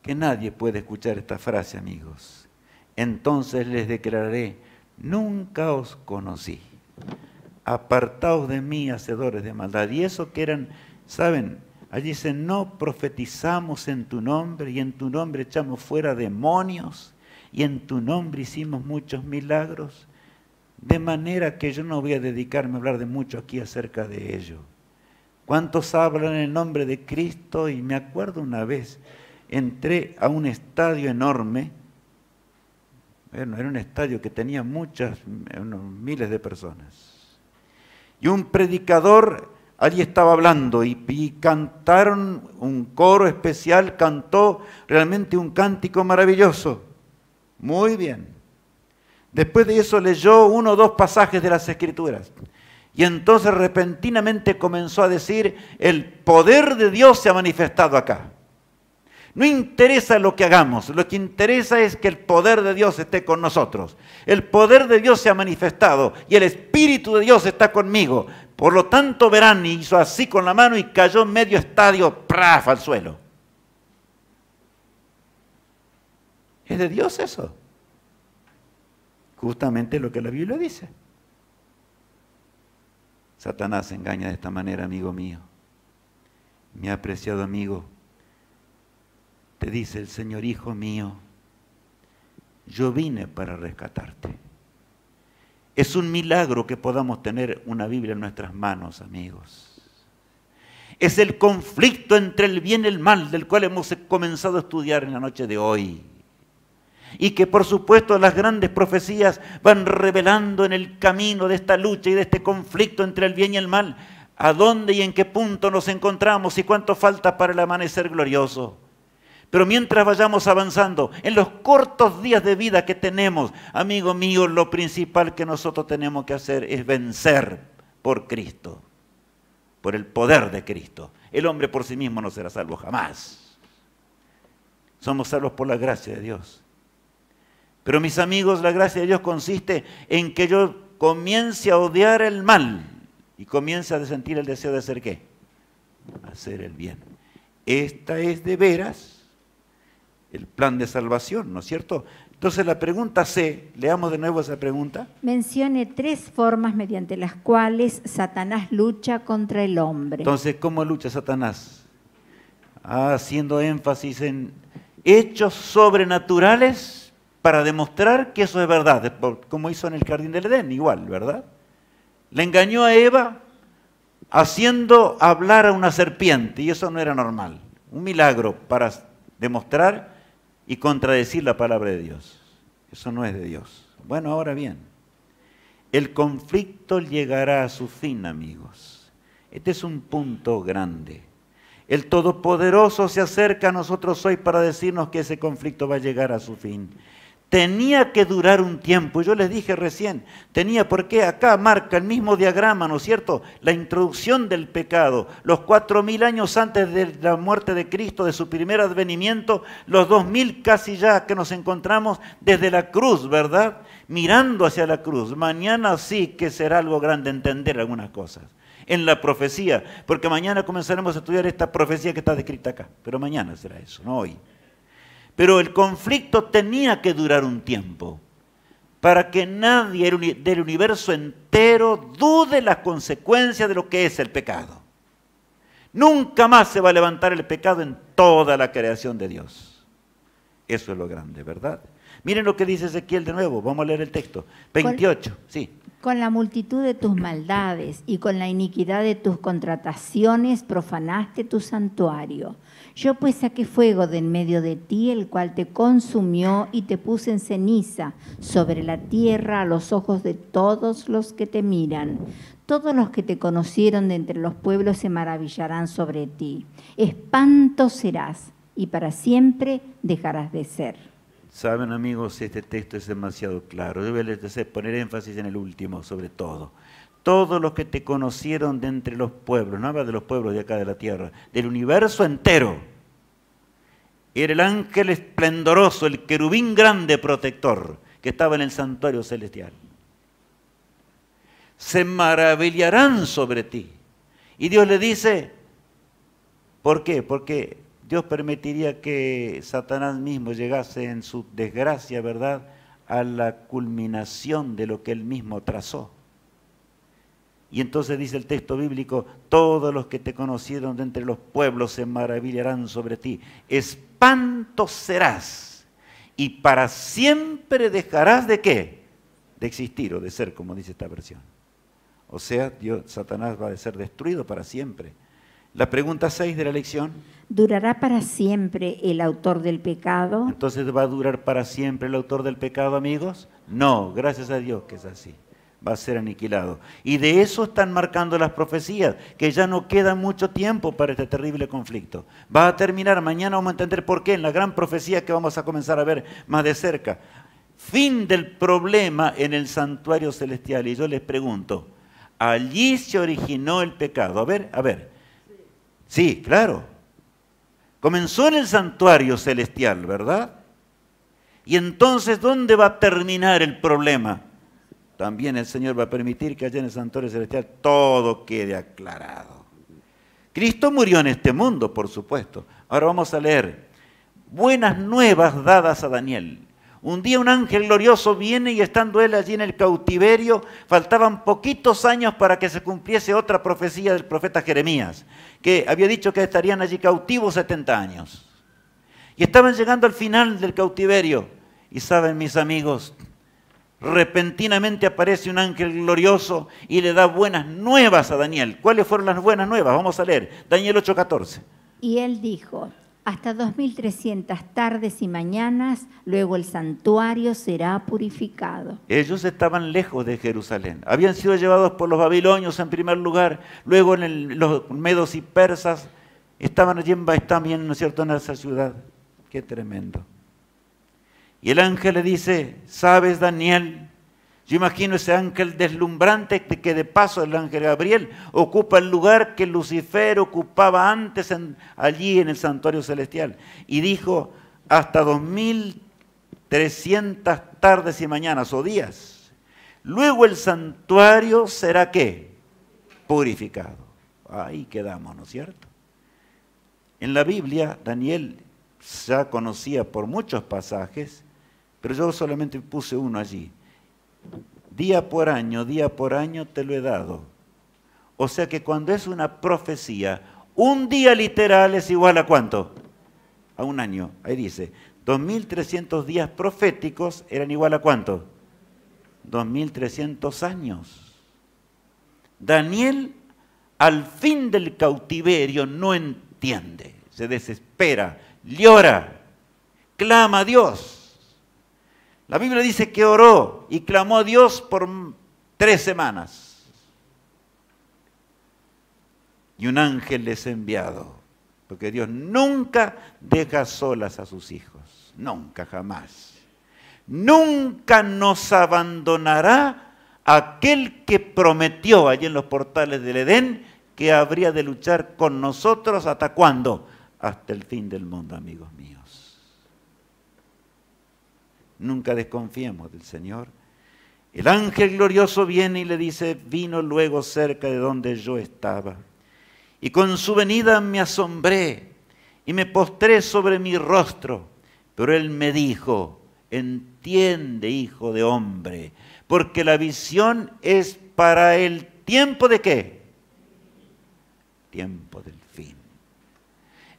Que nadie puede escuchar esta frase, amigos. Entonces les declararé, nunca os conocí. Apartaos de mí, hacedores de maldad. Y eso que eran, ¿saben? Allí dice, no profetizamos en tu nombre, y en tu nombre echamos fuera demonios, y en tu nombre hicimos muchos milagros. De manera que yo no voy a dedicarme a hablar de mucho aquí acerca de ello. ¿Cuántos hablan en el nombre de Cristo? Y me acuerdo una vez, entré a un estadio enorme. Bueno, era un estadio que tenía unos miles de personas. Y un predicador allí estaba hablando y cantaron, un coro especial cantó realmente un cántico maravilloso. Muy bien. Después de eso leyó 1 o 2 pasajes de las Escrituras. Y entonces repentinamente comenzó a decir, el poder de Dios se ha manifestado acá. No interesa lo que hagamos, lo que interesa es que el poder de Dios esté con nosotros. El poder de Dios se ha manifestado y el Espíritu de Dios está conmigo. Por lo tanto verán, y hizo así con la mano y cayó medio estadio, ¡praf!, al suelo. ¿Es de Dios eso? Justamente lo que la Biblia dice. Satanás engaña de esta manera, amigo mío. Mi apreciado amigo, te dice el Señor, hijo mío, yo vine para rescatarte. Es un milagro que podamos tener una Biblia en nuestras manos, amigos. Es el conflicto entre el bien y el mal del cual hemos comenzado a estudiar en la noche de hoy. Y que por supuesto las grandes profecías van revelando en el camino de esta lucha y de este conflicto entre el bien y el mal, a dónde y en qué punto nos encontramos y cuánto falta para el amanecer glorioso. Pero mientras vayamos avanzando, en los cortos días de vida que tenemos, amigo mío, lo principal que nosotros tenemos que hacer es vencer por Cristo, por el poder de Cristo. El hombre por sí mismo no será salvo jamás. Somos salvos por la gracia de Dios. Pero mis amigos, la gracia de Dios consiste en que yo comience a odiar el mal y comience a sentir el deseo de hacer ¿qué? Hacer el bien. Esta es de veras el plan de salvación, ¿no es cierto? Entonces la pregunta C, leamos de nuevo esa pregunta. Mencione 3 formas mediante las cuales Satanás lucha contra el hombre. Entonces, ¿cómo lucha Satanás? Haciendo énfasis en hechos sobrenaturales para demostrar que eso es verdad, como hizo en el jardín del Edén, igual, ¿verdad? Le engañó a Eva haciendo hablar a una serpiente, y eso no era normal. Un milagro para demostrar y contradecir la palabra de Dios. Eso no es de Dios. Bueno, ahora bien, el conflicto llegará a su fin, amigos. Este es un punto grande. El Todopoderoso se acerca a nosotros hoy para decirnos que ese conflicto va a llegar a su fin. Tenía que durar un tiempo, yo les dije recién, porque acá marca el mismo diagrama, ¿no es cierto? La introducción del pecado, los 4000 años antes de la muerte de Cristo, de su primer advenimiento, los 2000 casi ya que nos encontramos desde la cruz, ¿verdad? Mirando hacia la cruz. Mañana sí que será algo grande entender algunas cosas. En la profecía, porque mañana comenzaremos a estudiar esta profecía que está descrita acá, pero mañana será eso, no hoy. Pero el conflicto tenía que durar un tiempo para que nadie del universo entero dude las consecuencias de lo que es el pecado. Nunca más se va a levantar el pecado en toda la creación de Dios. Eso es lo grande, ¿verdad? Miren lo que dice Ezequiel de nuevo, vamos a leer el texto. 28, sí. Con la multitud de tus maldades y con la iniquidad de tus contrataciones profanaste tu santuario. Yo pues saqué fuego de en medio de ti, el cual te consumió y te puse en ceniza sobre la tierra a los ojos de todos los que te miran. Todos los que te conocieron de entre los pueblos se maravillarán sobre ti. Espanto serás y para siempre dejarás de ser. Saben, amigos, este texto es demasiado claro. Yo voy a poner énfasis en el último, sobre todo. Todos los que te conocieron de entre los pueblos, no habla de los pueblos de acá de la tierra, del universo entero. Era el ángel esplendoroso, el querubín grande protector, que estaba en el santuario celestial. Se maravillarán sobre ti. Y Dios le dice, ¿por qué? Porque Dios permitiría que Satanás mismo llegase en su desgracia, ¿verdad?, a la culminación de lo que él mismo trazó. Y entonces dice el texto bíblico, todos los que te conocieron de entre los pueblos se maravillarán sobre ti. Espanto serás y para siempre dejarás ¿de qué? De existir o de ser, como dice esta versión. O sea, Satanás va a ser destruido para siempre. La pregunta 6 de la lección. ¿Durará para siempre el autor del pecado? Entonces, ¿va a durar para siempre el autor del pecado, amigos? No, gracias a Dios que es así. Va a ser aniquilado. Y de eso están marcando las profecías, que ya no queda mucho tiempo para este terrible conflicto. Va a terminar, mañana vamos a entender por qué, en la gran profecía que vamos a comenzar a ver más de cerca. Fin del problema en el santuario celestial. Y yo les pregunto, ¿allí se originó el pecado? A ver. Sí, claro. Comenzó en el santuario celestial, ¿verdad? Y entonces, ¿dónde va a terminar el problema? También el Señor va a permitir que allá en el santuario celestial todo quede aclarado. Cristo murió en este mundo, por supuesto. Ahora vamos a leer buenas nuevas dadas a Daniel. Un día un ángel glorioso viene y estando él allí en el cautiverio, faltaban poquitos años para que se cumpliese otra profecía del profeta Jeremías, que había dicho que estarían allí cautivos 70 años. Y estaban llegando al final del cautiverio. Y saben, mis amigos, repentinamente aparece un ángel glorioso y le da buenas nuevas a Daniel. ¿Cuáles fueron las buenas nuevas? Vamos a leer. Daniel 8:14. Y él dijo, hasta 2300 tardes y mañanas, luego el santuario será purificado. Ellos estaban lejos de Jerusalén. Habían sido llevados por los babilonios en primer lugar, luego los medos y persas. Estaban allí también, ¿no es cierto?, en esa ciudad. Qué tremendo. Y el ángel le dice, ¿sabes, Daniel? Yo imagino ese ángel deslumbrante que de paso el ángel Gabriel ocupa el lugar que Lucifer ocupaba antes allí en el santuario celestial. Y dijo, hasta 2300 tardes y mañanas o días. Luego el santuario será ¿qué? Purificado. Ahí quedamos, ¿no es cierto? En la Biblia, Daniel ya conocía por muchos pasajes, pero yo solamente puse uno allí. Día por año te lo he dado. O sea que cuando es una profecía, un día literal es igual a ¿cuánto? A un año. Ahí dice, 2300 días proféticos eran igual a ¿cuánto? 2300 años. Daniel, al fin del cautiverio, no entiende, se desespera, llora, clama a Dios. La Biblia dice que oró y clamó a Dios por 3 semanas. Y un ángel les ha enviado. Porque Dios nunca deja solas a sus hijos. Nunca, jamás. Nunca nos abandonará aquel que prometió allí en los portales del Edén que habría de luchar con nosotros. ¿Hasta cuándo? Hasta el fin del mundo, amigos míos. Nunca desconfiemos del Señor. El ángel glorioso viene y le dice, vino luego cerca de donde yo estaba. Y con su venida me asombré y me postré sobre mi rostro. Pero él me dijo, entiende, hijo de hombre, porque la visión es para el tiempo ¿de qué? Tiempo del fin.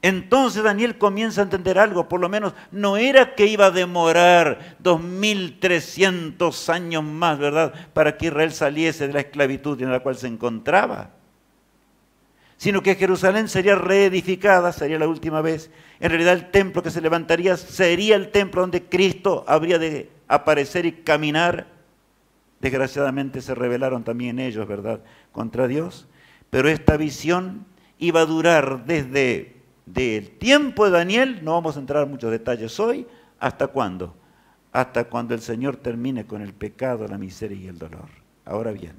Entonces Daniel comienza a entender algo, por lo menos no era que iba a demorar 2300 años más, ¿verdad?, para que Israel saliese de la esclavitud en la cual se encontraba, sino que Jerusalén sería reedificada, sería la última vez. En realidad el templo que se levantaría sería el templo donde Cristo habría de aparecer y caminar. Desgraciadamente se rebelaron también ellos, ¿verdad?, contra Dios, pero esta visión iba a durar desde el tiempo de Daniel, no vamos a entrar en muchos detalles hoy, ¿hasta cuándo? Hasta cuando el Señor termine con el pecado, la miseria y el dolor. Ahora bien,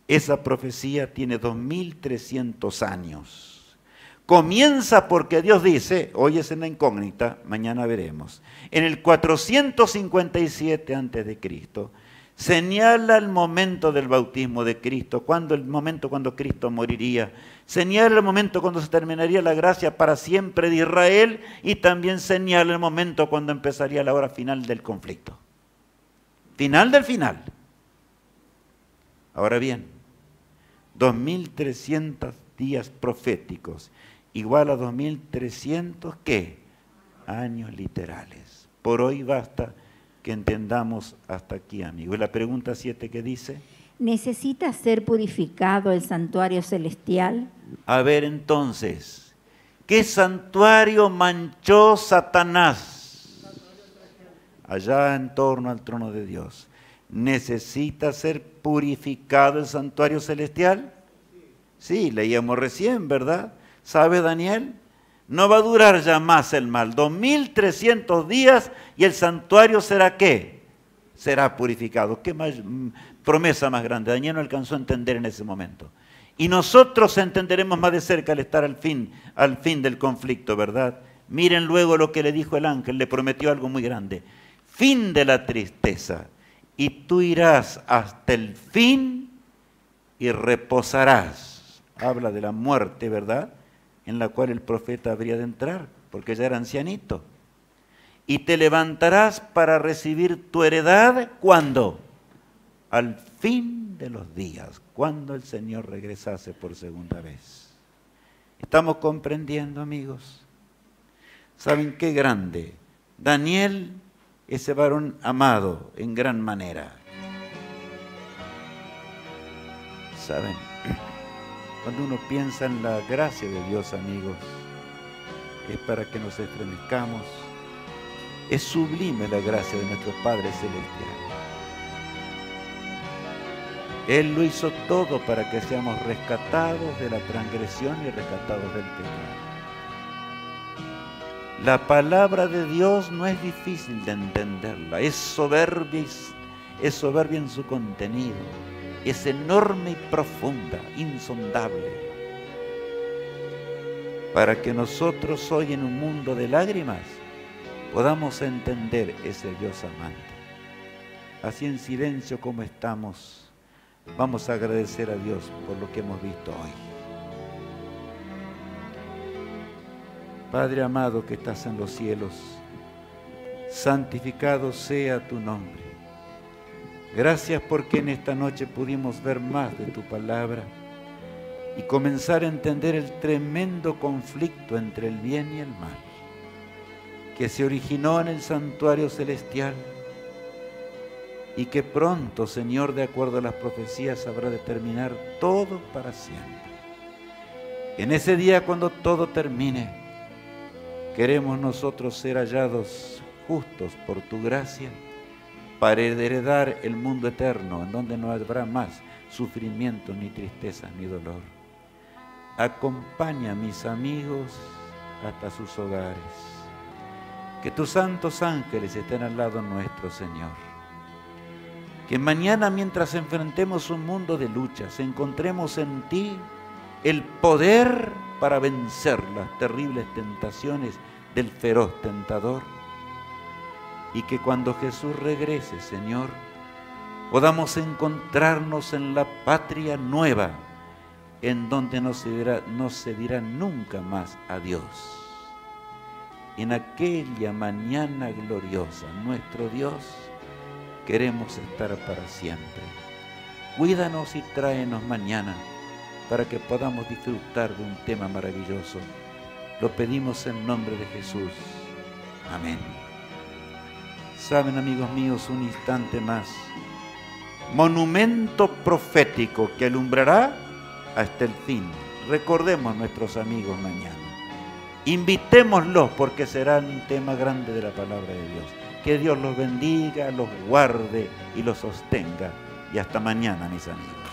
esa profecía tiene 2300 años. Comienza porque Dios dice, hoy es una incógnita, mañana veremos, en el 457 a.C., señala el momento del bautismo de Cristo, el momento cuando Cristo moriría, señala el momento cuando se terminaría la gracia para siempre de Israel y también señala el momento cuando empezaría la hora final del conflicto. Final del final. Ahora bien, 2300 días proféticos igual a 2300 ¿qué? Años literales. Por hoy basta que entendamos hasta aquí, amigos. Y la pregunta 7 que dice, ¿necesita ser purificado el santuario celestial? a ver entonces, ¿qué santuario manchó Satanás allá en torno al trono de Dios? ¿Necesita ser purificado el santuario celestial? Sí, leíamos recién, ¿verdad? ¿Sabe Daniel? No va a durar ya más el mal. 2300 días y el santuario será ¿qué? Será purificado. ¿Qué promesa más grande? Daniel no alcanzó a entender en ese momento. Y nosotros entenderemos más de cerca al estar al fin del conflicto, ¿verdad? Miren luego lo que le dijo el ángel, le prometió algo muy grande. Fin de la tristeza. Y tú irás hasta el fin y reposarás. Habla de la muerte, ¿verdad?, en la cual el profeta habría de entrar, porque ya era ancianito. Y te levantarás para recibir tu heredad, ¿cuándo? Al fin de los días, cuando el Señor regresase por segunda vez. ¿Estamos comprendiendo, amigos? ¿Saben qué grande? Daniel, ese varón amado en gran manera. ¿Saben? Cuando uno piensa en la gracia de Dios, amigos, es para que nos estremezcamos. Es sublime la gracia de nuestro Padre Celestial. Él lo hizo todo para que seamos rescatados de la transgresión y rescatados del pecado. La palabra de Dios no es difícil de entenderla, es soberbia en su contenido. Es enorme y profunda, insondable, para que nosotros hoy en un mundo de lágrimas podamos entender ese Dios amante. Así en silencio como estamos, vamos a agradecer a Dios por lo que hemos visto hoy. Padre amado que estás en los cielos, santificado sea tu nombre. Gracias porque en esta noche pudimos ver más de tu palabra y comenzar a entender el tremendo conflicto entre el bien y el mal, que se originó en el santuario celestial y que pronto, Señor, de acuerdo a las profecías, habrá de terminar todo para siempre. En ese día, cuando todo termine, queremos nosotros ser hallados justos por tu gracia, para heredar el mundo eterno, en donde no habrá más sufrimiento, ni tristeza, ni dolor. acompaña a mis amigos hasta sus hogares. Que tus santos ángeles estén al lado nuestro, Señor. Que mañana, mientras enfrentemos un mundo de luchas, encontremos en ti el poder para vencer las terribles tentaciones del feroz tentador. Y que cuando Jesús regrese, Señor, podamos encontrarnos en la patria nueva, en donde no se dirá nunca más adiós. En aquella mañana gloriosa, nuestro Dios, queremos estar para siempre. Cuídanos y tráenos mañana para que podamos disfrutar de un tema maravilloso. Lo pedimos en nombre de Jesús. Amén. Saben, amigos míos, un instante más. Monumento profético que alumbrará hasta el fin. Recordemos a nuestros amigos mañana. Invitémoslos porque será un tema grande de la palabra de Dios. Que Dios los bendiga, los guarde y los sostenga. Y hasta mañana, mis amigos.